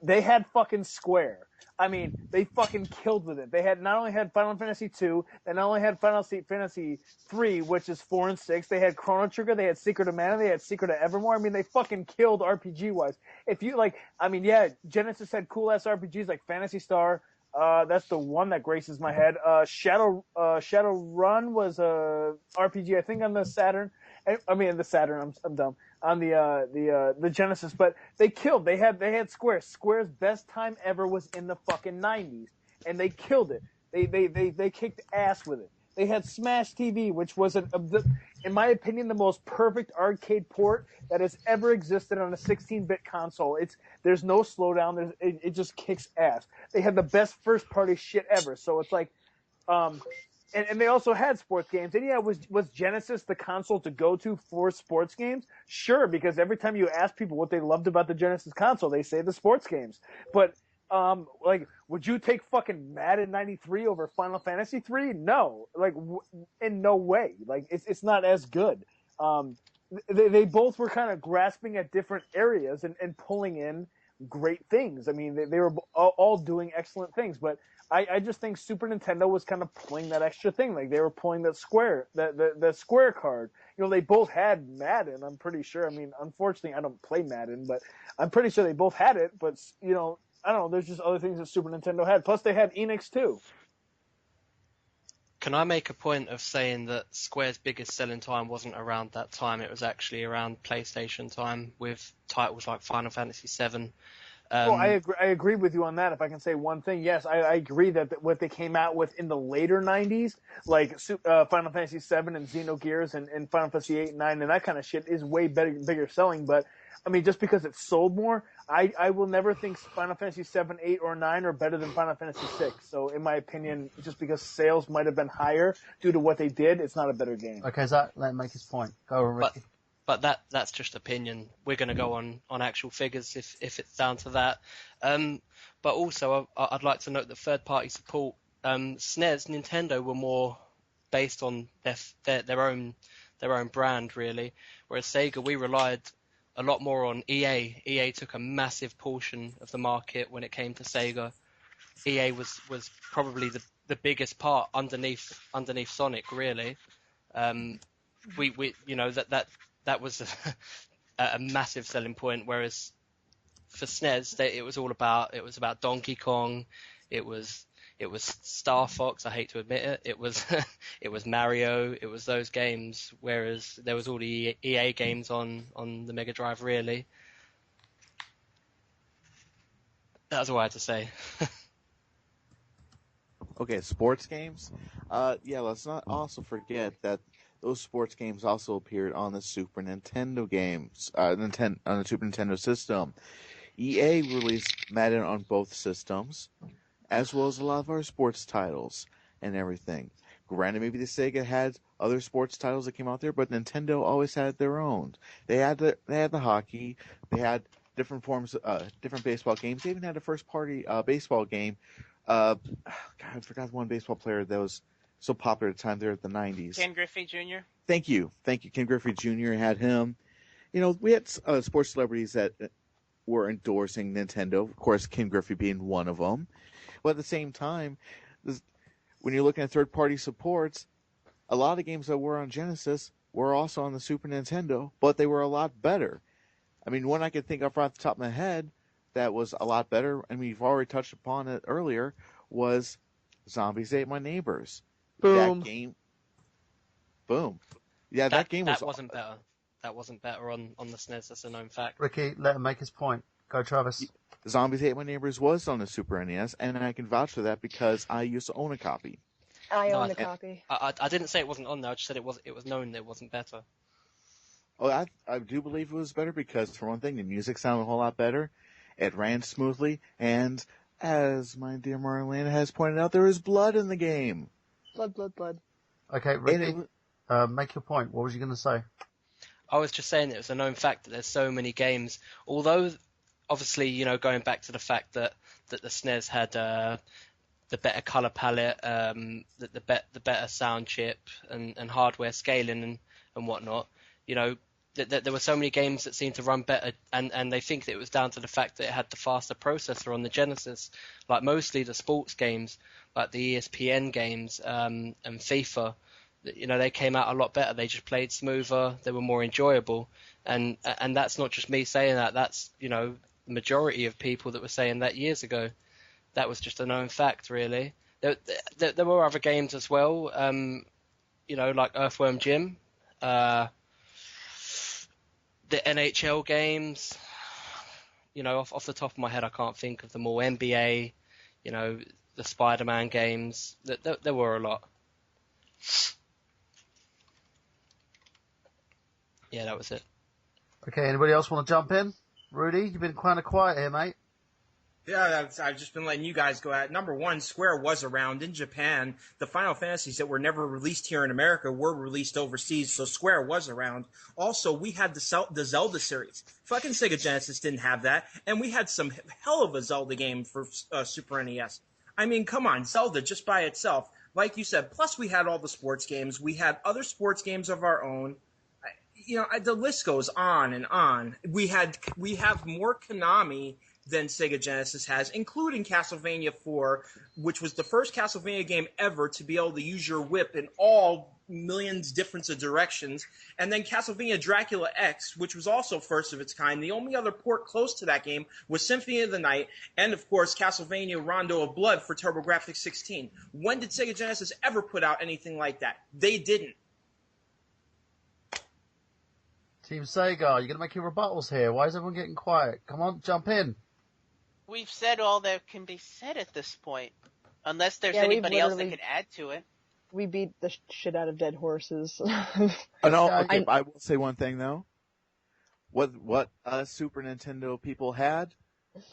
they had fucking Square. I mean, they fucking killed with it. They had not only had Final Fantasy 2, they not only had Final Fantasy 3, which is 4 and 6. They had Chrono Trigger, they had Secret of Mana, they had Secret of Evermore. I mean, they fucking killed RPG wise. If you Genesis had cool ass RPGs like Phantasy Star. That's the one that graces my head. Shadow Run was a RPG, I think, on the Saturn. I mean, the Saturn. I'm dumb. On the Genesis, but they killed. They had Square. Square's best time ever was in the fucking 90s, and they killed it. They kicked ass with it. They had Smash TV, which was in my opinion, the most perfect arcade port that has ever existed on a 16-bit console. There's no slowdown. It just kicks ass. They had the best first-party shit ever. So it's like, and they also had sports games. And yeah, was Genesis the console to go to for sports games? Sure, because every time you ask people what they loved about the Genesis console, they say the sports games. But would you take fucking Madden 93 over Final Fantasy 3? No, in no way. Like, it's not as good. They both were kind of grasping at different areas and pulling in great things. I mean, they were all doing excellent things, but I just think Super Nintendo was kind of pulling that extra thing. Like, they were pulling that Square, the Square card. You know, they both had Madden, I'm pretty sure. I mean, unfortunately, I don't play Madden, but I'm pretty sure they both had it. But, you know, I don't know. There's just other things that Super Nintendo had. Plus, they had Enix, too. Can I make a point of saying that Square's biggest selling time wasn't around that time? It was actually around PlayStation time with titles like Final Fantasy VII, Well, I agree with you on that. If I can say one thing, yes, I agree that what they came out with in the later '90s, like Final Fantasy VII and Xenogears and Final Fantasy VIII, IX, and that kind of shit, is way bigger selling. But I mean, just because it sold more, I will never think Final Fantasy VII, VIII, or IX are better than Final Fantasy VI. So, in my opinion, just because sales might have been higher due to what they did, it's not a better game. Okay, Zach, let him make his point. Go on, Ricky. But that's just opinion. We're going to go on actual figures if it's down to that. But also, I'd like to note that third-party support, SNES, Nintendo were more based on their own brand, really. Whereas Sega, we relied a lot more on EA. EA took a massive portion of the market when it came to Sega. EA was probably the biggest part underneath Sonic, really. We that was a massive selling point. Whereas for SNES, it was about Donkey Kong, it was Star Fox. I hate to admit it. It was Mario. It was those games. Whereas there was all the EA games on the Mega Drive. Really, that's all I had to say. Okay, sports games. Let's not also forget that those sports games also appeared on the Super Nintendo games, on the Super Nintendo system. EA released Madden on both systems, as well as a lot of our sports titles and everything. Granted, maybe the Sega had other sports titles that came out there, but Nintendo always had their own. They had the hockey, they had different forms, different baseball games. They even had a first-party baseball game. God, I forgot one baseball player that was so popular at the time there at the 90s. Ken Griffey Jr. Thank you. Ken Griffey Jr. had him. We had sports celebrities that were endorsing Nintendo. Of course, Ken Griffey being one of them. But at the same time, when you're looking at third-party supports, a lot of the games that were on Genesis were also on the Super Nintendo, but they were a lot better. I mean, one I could think of right off the top of my head that was a lot better, and we've already touched upon it earlier, was Zombies Ate My Neighbors. Boom. That game. Boom. Yeah, that game wasn't better. That wasn't better on the SNES. That's a known fact. Ricky, let him make his point. Go, Travis. Zombies Ate My Neighbors was on the Super NES, and I can vouch for that because I used to own a copy. I own a copy. I didn't say it wasn't on there. I just said it was known that it wasn't better. Oh, I do believe it was better because, for one thing, the music sounded a whole lot better. It ran smoothly, and as my dear Marlena has pointed out, there is blood in the game. Blood. Okay, Ricky, make your point. What was you going to say? I was just saying it was a known fact that there's so many games. Although, obviously, going back to the fact that the SNES had the better color palette, the better sound chip and hardware scaling and whatnot. There were so many games that seemed to run better, and they think that it was down to the fact that it had the faster processor on the Genesis. Like mostly the sports games, like the ESPN games and FIFA, they came out a lot better. They just played smoother. They were more enjoyable, and that's not just me saying that. That's the majority of people that were saying that years ago. That was just a known fact, really. There were other games as well, like Earthworm Jim. The NHL games, off the top of my head, I can't think of them all. NBA, the Spider-Man games. There were a lot. Yeah, that was it. Okay, anybody else want to jump in? Rudy, you've been kind of quiet here, mate. Yeah, I've just been letting you guys go at. Number one, Square was around in Japan. The Final Fantasies that were never released here in America were released overseas, so Square was around. Also, we had the Zelda series. Fucking Sega Genesis didn't have that, and we had some hell of a Zelda game for Super NES. I mean, come on, Zelda just by itself. Like you said, plus we had all the sports games. We had other sports games of our own. The list goes on and on. We have more Konami than Sega Genesis has, including Castlevania 4, which was the first Castlevania game ever to be able to use your whip in all millions different of directions, and then Castlevania Dracula X, which was also first of its kind. The only other port close to that game was Symphony of the Night, and of course Castlevania Rondo of Blood for TurboGrafx 16. When did Sega Genesis ever put out anything like that? They didn't. Team Sega, you're going to make your rebuttals here. Why is everyone getting quiet? Come on, jump in. We've said all that can be said at this point. Unless there's Yeah, we've anybody else that literally- could add to it. We beat the shit out of dead horses. Oh, no, okay, I will say one thing though. What Super Nintendo people had?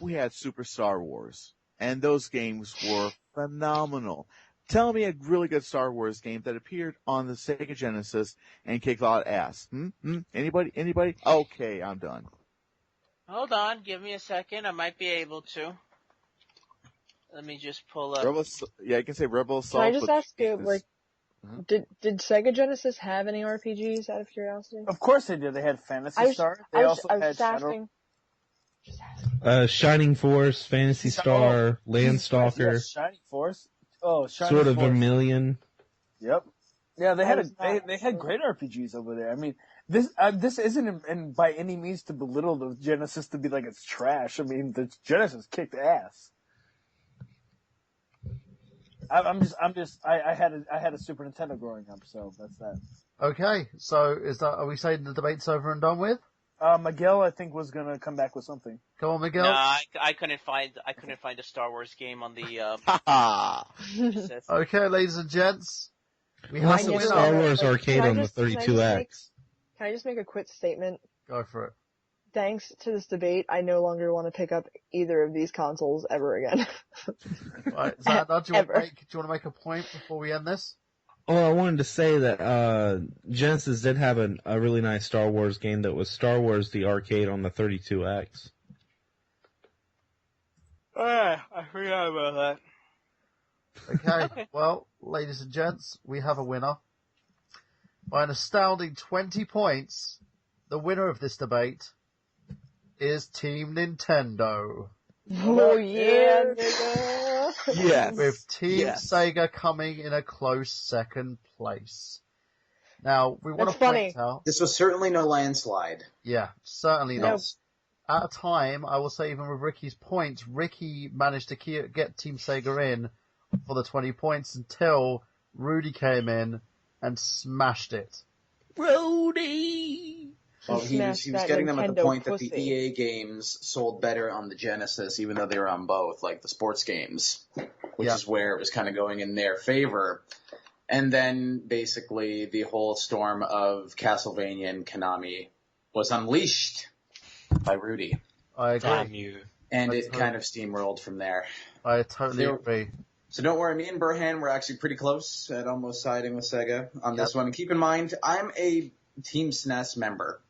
We had Super Star Wars, and those games were phenomenal. Tell me a really good Star Wars game that appeared on the Sega Genesis and kicked a lot of ass. Anybody? Okay, I'm done. Hold on, give me a second. I might be able to. Let me just pull up. You can say Rebel Can Assault. I just ask you, is- like, did Sega Genesis have any RPGs out of curiosity? Of course they did. They had Phantasy I was- Star. I They was also had just Shadow. asking. Shining Force, Fantasy Star, Landstalker, Yes, Shining Force. Oh, Shining Sword of Force. Vermilion. Yep. Yeah, they I had was not- they had great RPGs over there. I mean, this isn't and by any means to belittle the Genesis to be like it's trash. I mean, the Genesis kicked ass. I had a Super Nintendo growing up, so that's that. Okay, so are we saying the debate's over and done with? Miguel, I think, was gonna come back with something. Come on, Miguel. No, I couldn't find a Star Wars game on the Genesis. Okay, ladies and gents, we Unless have a it was winner. Star Wars Like, Arcade can I on the just- can I just 32X. Can I just make a quick statement? Go for it. Thanks to this debate, I no longer want to pick up either of these consoles ever again. Right, Xander, do you Ever. want to make a point before we end this? Well, I wanted to say that Genesis did have a really nice Star Wars game that was Star Wars the Arcade on the 32X. I forgot about that. Okay, well, ladies and gents, we have a winner. By an astounding 20 points, the winner of this debate is Team Nintendo. Oh yeah, nigga. Yes. With Team Yes. Sega coming in a close second place. Now, we want That's to funny. point out, This was certainly no landslide. yeah, certainly No. not. At a time, I will say even with Ricky's points, Ricky managed to get Team Sega in for the 20 points until Rudy came in and smashed it. Rudy! Well, he was Smashed that getting them at the Nintendo point that the pussy. EA games sold better on the Genesis, even though they were on both, like the sports games, which Yeah. is where it was kind of going in their favor. And then basically the whole storm of Castlevania and Konami was unleashed by Rudy, I agree. Damn you. and That's it right. kind of steamrolled from there. I totally There- agree. So don't worry, me and Burhan were actually pretty close at almost siding with Sega on this one. And keep in mind, I'm a Team SNES member.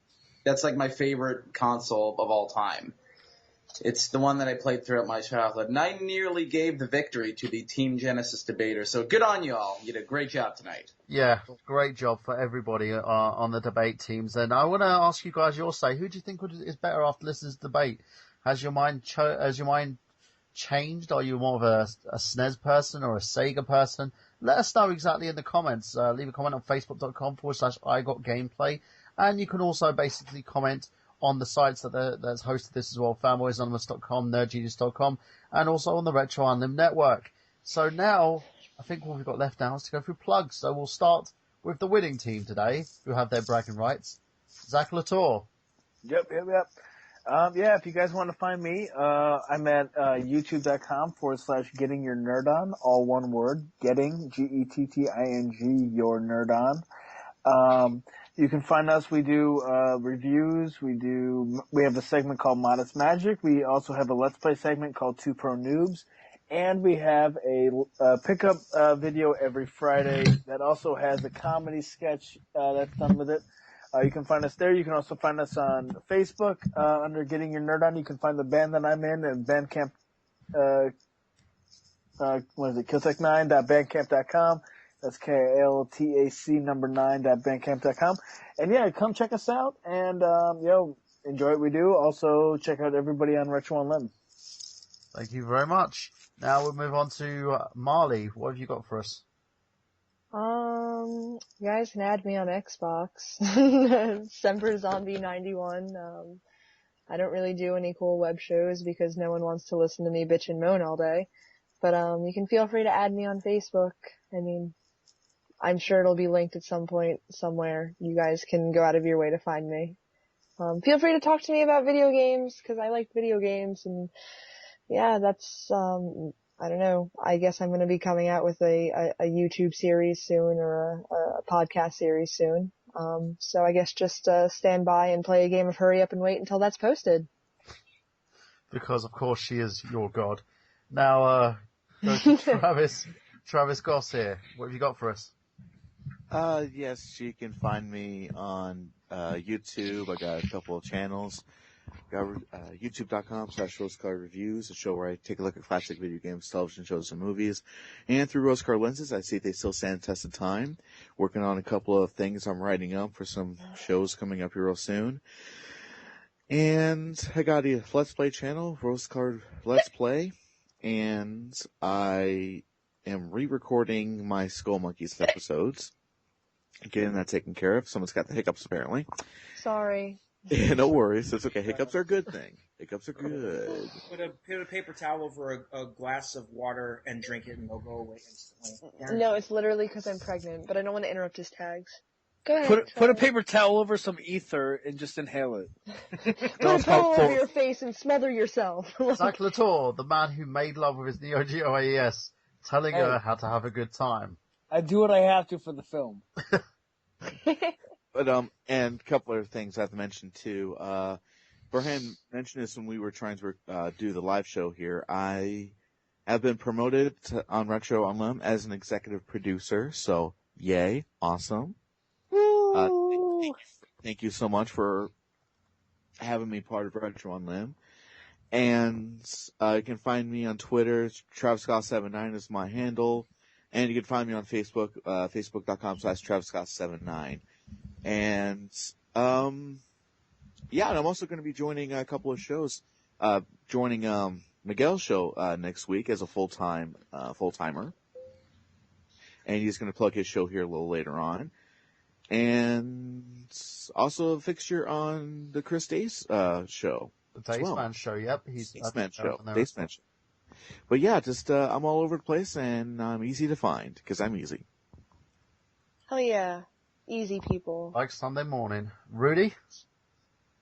That's like my favorite console of all time. It's the one that I played throughout my childhood, and I nearly gave the victory to the Team Genesis debater. So good on y'all. You did a great job tonight. Yeah, great job for everybody on the debate teams. And I want to ask you guys your say. Who do you think is better after listening to the debate? Has your mind changed? Are you more of a SNES person or a Sega person? Let us know exactly in the comments. Leave a comment on facebook.com/igotgameplay. And you can also basically comment on the sites that's hosted this as well, fanboysanonymous.com, nerdgenius.com, and also on the Retro Unlim network. So now, I think what we've got left now is to go through plugs. So we'll start with the winning team today, who have their bragging rights. Zach Latour. Yep. Yeah, if you guys want to find me, I'm at youtube.com/getting your nerd on, all one word, getting, GETTING, your nerd on. You can find us, we do, reviews, we have a segment called Modest Magic, we also have a Let's Play segment called Two Pro Noobs, and we have a pickup video every Friday that also has a comedy sketch that's done with it. You can find us there. You can also find us on Facebook under Getting Your Nerd On. You can find the band that I'm in at Bandcamp. Killtech9.bandcamp.com. That's KLTAC9.bandcamp.com. And yeah, come check us out and enjoy what we do. Also check out everybody on Retro Unlim. Thank you very much. Now we'll move on to Marley. What have you got for us? You guys can add me on Xbox. Semper Zombie 91. I don't really do any cool web shows because no one wants to listen to me bitch and moan all day. But you can feel free to add me on Facebook. I mean, I'm sure it'll be linked at some point somewhere. You guys can go out of your way to find me. Feel free to talk to me about video games because I like video games and yeah, that's I don't know. I guess I'm going to be coming out with a YouTube series soon or a podcast series soon. So I guess just stand by and play a game of hurry up and wait until that's posted. Because of course she is your god. Now, go to Travis Goss here. What have you got for us? Yes, you can find me on YouTube. I got a couple of channels. Got youtube.com/rosecard reviews, a show where I take a look at classic video games, television shows, and movies. And through rose-colored lenses, I see they still stand the test of time. Working on a couple of things I'm writing up for some shows coming up here real soon. And I got a Let's Play channel, Rose-Colored Let's Play. And I am re-recording my Skull Monkeys episodes. Getting that taken care of. Someone's got the hiccups, apparently. Sorry. Yeah, no worries. It's okay. Hiccups are a good thing. Hiccups are good. Put a paper towel over a glass of water and drink it, and they'll go away instantly. No, it's literally because I'm pregnant, but I don't want to interrupt his tags. Go ahead. Put a paper towel over some ether and just inhale it. Put a towel over your face and smother yourself. Zach Latour, the man who made love with his Neo Geo AES, telling her how to have a good time. I do what I have to for the film. But and a couple other things I have to mention too. Burhan mentioned this when we were trying to do the live show here. I have been promoted on Retro on Limb as an executive producer, so yay, awesome. Thank you so much for having me part of Retro on Limb. And you can find me on Twitter. TravisScott79 is my handle. And you can find me on Facebook, facebook.com/TravisScott79. And, yeah, and I'm also going to be joining a couple of shows, joining, Miguel's show, next week as a full-timer. And he's going to plug his show here a little later on. And also a fixture on the Chris Dace, show. The Daceman show, yep. He's Daceman show. Daceman show. But yeah, just, I'm all over the place and I'm easy to find, because I'm easy. Hell yeah. Easy people. Like Sunday morning. Rudy?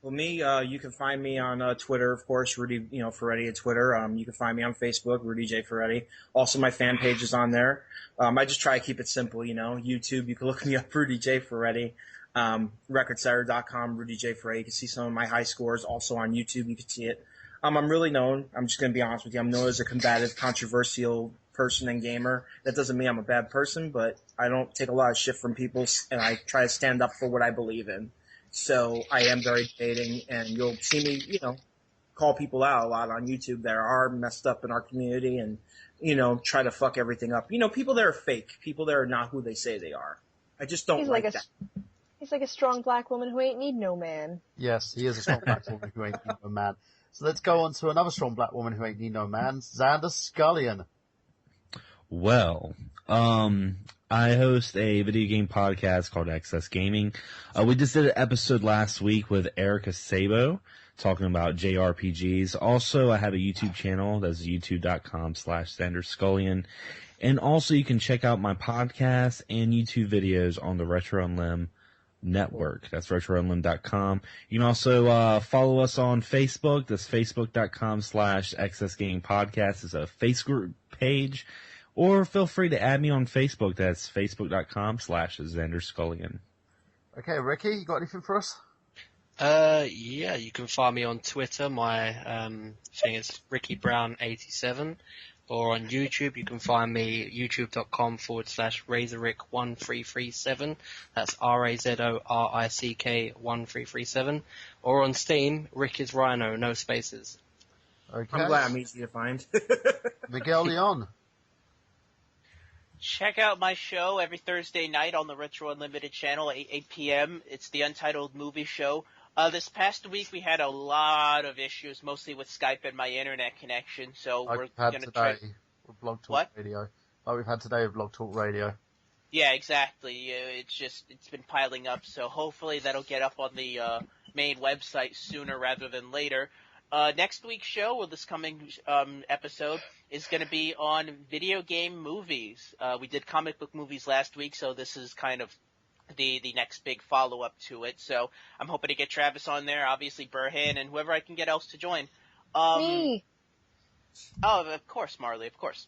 Well, me, you can find me on Twitter, of course, Rudy, Ferretti at Twitter. You can find me on Facebook, Rudy J. Ferretti. Also, my fan page is on there. I just try to keep it simple, YouTube, you can look me up, Rudy J. Ferretti. Recordsetter.com, Rudy J. Ferretti. You can see some of my high scores. Also on YouTube, you can see it. I'm really known, I'm just going to be honest with you, I'm known as a combative, controversial person and gamer. That doesn't mean I'm a bad person, but I don't take a lot of shit from people, and I try to stand up for what I believe in. So I am very debating, and you'll see me, call people out a lot on YouTube that are messed up in our community and, try to fuck everything up. People that are fake, people that are not who they say they are. I just don't like that. He's like a strong black woman who ain't need no man. Yes, he is a strong black woman who ain't need no man. So let's go on to another strong black woman who ain't need no man, Xander Scullion. Well, I host a video game podcast called Excess Gaming. We just did an episode last week with Erica Sabo talking about JRPGs. Also, I have a YouTube channel. That's youtube.com/Xander Scullion. And also, you can check out my podcast and YouTube videos on the Retro on Limb network. That's retroonlimb.com. You can also follow us on Facebook. That's facebook.com/XSGamingPodcast. It's a Facebook page. Or feel free to add me on Facebook. That's facebook.com/Xander Scullion. Okay, Ricky, you got anything for us? Yeah, you can find me on Twitter. My thing is RickyBrown87. Or on YouTube, you can find me youtube.com/RazorRick1337. That's RAZORICK1337. Or on Steam, Rick is Rhino, no spaces. Okay. I'm glad I'm easy to find. Miguel Leon. Check out my show every Thursday night on the Retro Unlimited channel at 8 p.m. It's the Untitled Movie Show. This past week we had a lot of issues, mostly with Skype and my internet connection. So we're going to try. With Blog Talk Radio. Like we've had today with Blog Talk Radio. Yeah, exactly. It's been piling up. So hopefully that'll get up on the main website sooner rather than later. Next week's show, or this coming episode, is going to be on video game movies. We did comic book movies last week, so this is kind of the next big follow-up to it. So I'm hoping to get Travis on there, obviously Burhan, and whoever I can get else to join. Me. Oh, of course, Marley, of course.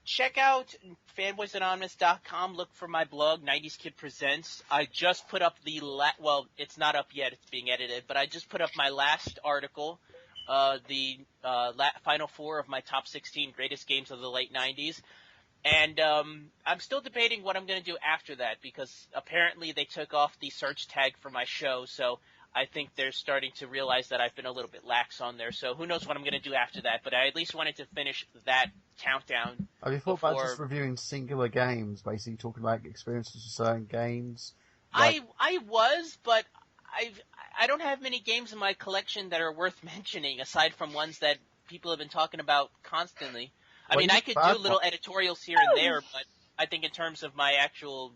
Check out fanboysanonymous.com. Look for my blog, 90s Kid Presents. I just put up well, it's not up yet. It's being edited. But I just put up my last article, the final four of my top 16 greatest games of the late 90s. And I'm still debating what I'm going to do after that, because apparently they took off the search tag for my show, so I think they're starting to realize that I've been a little bit lax on there. So who knows what I'm going to do after that, but I at least wanted to finish that countdown. Have you thought about just reviewing singular games, basically talking about experiences with certain games? I was, but I don't have many games in my collection that are worth mentioning, aside from ones that people have been talking about constantly. I mean, I could do little editorials here and there, but I think in terms of my actual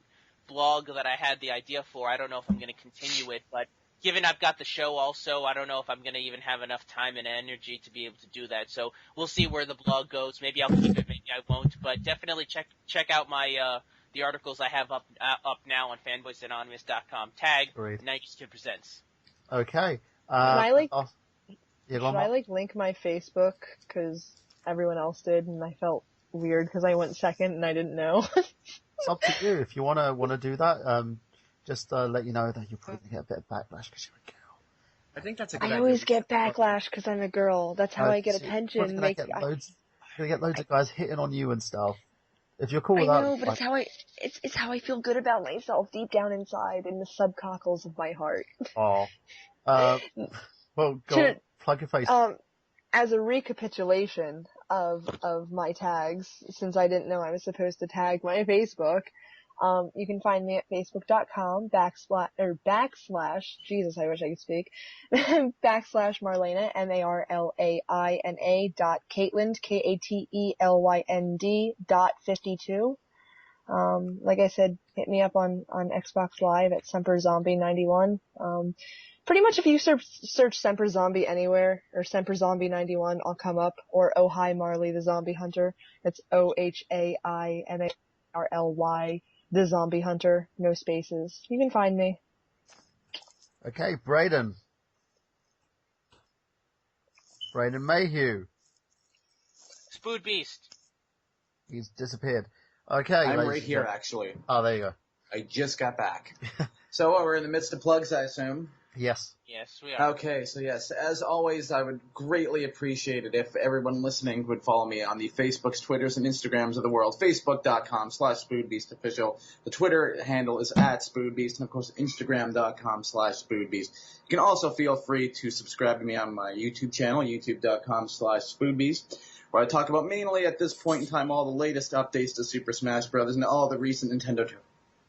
blog that I had the idea for, I don't know if I'm going to continue it. But given I've got the show also, I don't know if I'm going to even have enough time and energy to be able to do that. So we'll see where the blog goes. Maybe I'll keep it, maybe I won't. But definitely check out my the articles I have up now on fanboysanonymous.com. Tag 90s Kid Presents. Okay. Can I link my Facebook, because everyone else did, and I felt weird because I went second and I didn't know. It's up to you. If you wanna do that, just let you know that you'll probably get a bit of backlash because you're a girl. I think that's a good idea. I always get backlash because I'm a girl. That's how I get attention. You're gonna get loads of guys hitting on you and stuff. If you're cool with that, I know, but it's how I feel good about myself deep down inside in the subcockles of my heart. Oh, well, go on, plug your face. As a recapitulation of my tags, since I didn't know I was supposed to tag my Facebook, you can find me at facebook.com /, Jesus, I wish I could speak, / Marlena, MARLAINA.Caitlyn, KATELYND. Like I said, hit me up on Xbox Live at SemperZombie91. Pretty much if you search Semper Zombie anywhere, or Semper Zombie 91, I'll come up, or Oh Hi Marley the Zombie Hunter. It's OHAIMARLY the Zombie Hunter, no spaces. You can find me. Okay, Braden Mayhew. Spood Beast. He's disappeared. Okay. I'm right here, actually. Oh, there you go. I just got back. So we're in the midst of plugs, I assume? Yes. Yes, we are. Okay, so yes, as always, I would greatly appreciate it if everyone listening would follow me on the Facebooks, Twitters, and Instagrams of the world. Facebook.com/SpoodBeastOfficial. The Twitter handle is @SpoodBeast, and of course, Instagram.com/SpoodBeast. You can also feel free to subscribe to me on my YouTube channel, YouTube.com/SpoodBeast, where I talk about mainly at this point in time all the latest updates to Super Smash Bros. And all the recent Nintendo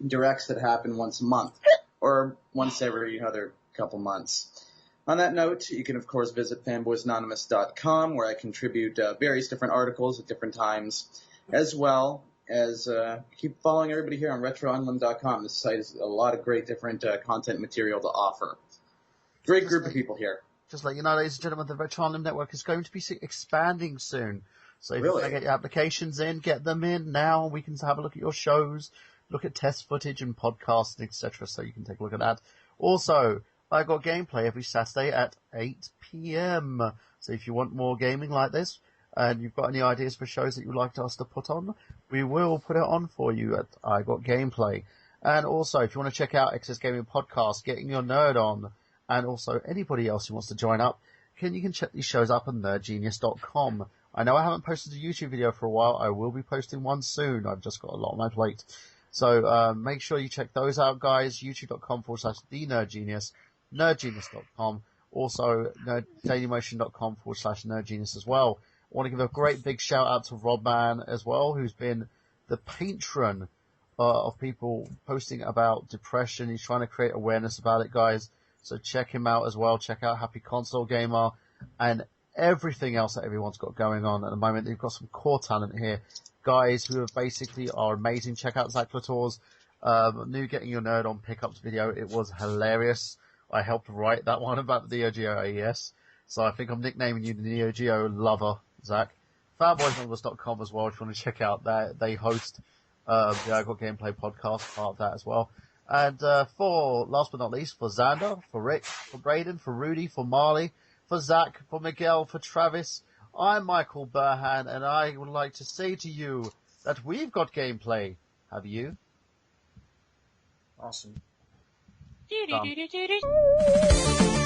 Directs that happen once a month, or once every other couple months. On that note, you can of course visit fanboysanonymous.com, where I contribute various different articles at different times, as well as keep following everybody here on retroonlim.com. This site has a lot of great different content material to offer. Great group of people here. Just like you know, ladies and gentlemen, the Retro Onlim Network is going to be expanding soon. So if Really? you want to get your applications in, get them in now. We can have a look at your shows, look at test footage and podcasts, etc. So you can take a look at that. Also, I got gameplay every Saturday at 8 p.m. So if you want more gaming like this, and you've got any ideas for shows that you'd like us to put on, we will put it on for you at I Got Gameplay. And also, if you want to check out Excess Gaming Podcast, Getting Your Nerd On, and also anybody else who wants to join up, you can check these shows up on nerdgenius.com. I know I haven't posted a YouTube video for a while. I will be posting one soon. I've just got a lot on my plate. So make sure you check those out, guys. YouTube.com/TheNerdGenius, nerdgenius.com, also dailymotion.com/nerdgenius as well. I want to give a great big shout out to Rob Man as well, who's been the patron of people posting about depression. He's trying to create awareness about it, guys. So check him out as well. Check out Happy Console Gamer and everything else that everyone's got going on at the moment. They've got some core talent here. Guys who are basically are amazing. Check out Zach Latour's new Getting Your Nerd On Pickups video. It was hilarious. I helped write that one about the Neo Geo AES. So I think I'm nicknaming you the Neo Geo lover, Zach. Fanboysnumbers.com as well if you want to check out that. They host the I Got Gameplay podcast, part of that as well. And for, last but not least, for Xander, for Rick, for Braden, for Rudy, for Marley, for Zach, for Miguel, for Travis, I'm Michael Burhan, and I would like to say to you that we've got gameplay. Have you? Awesome. Do-do-do-do-do-do.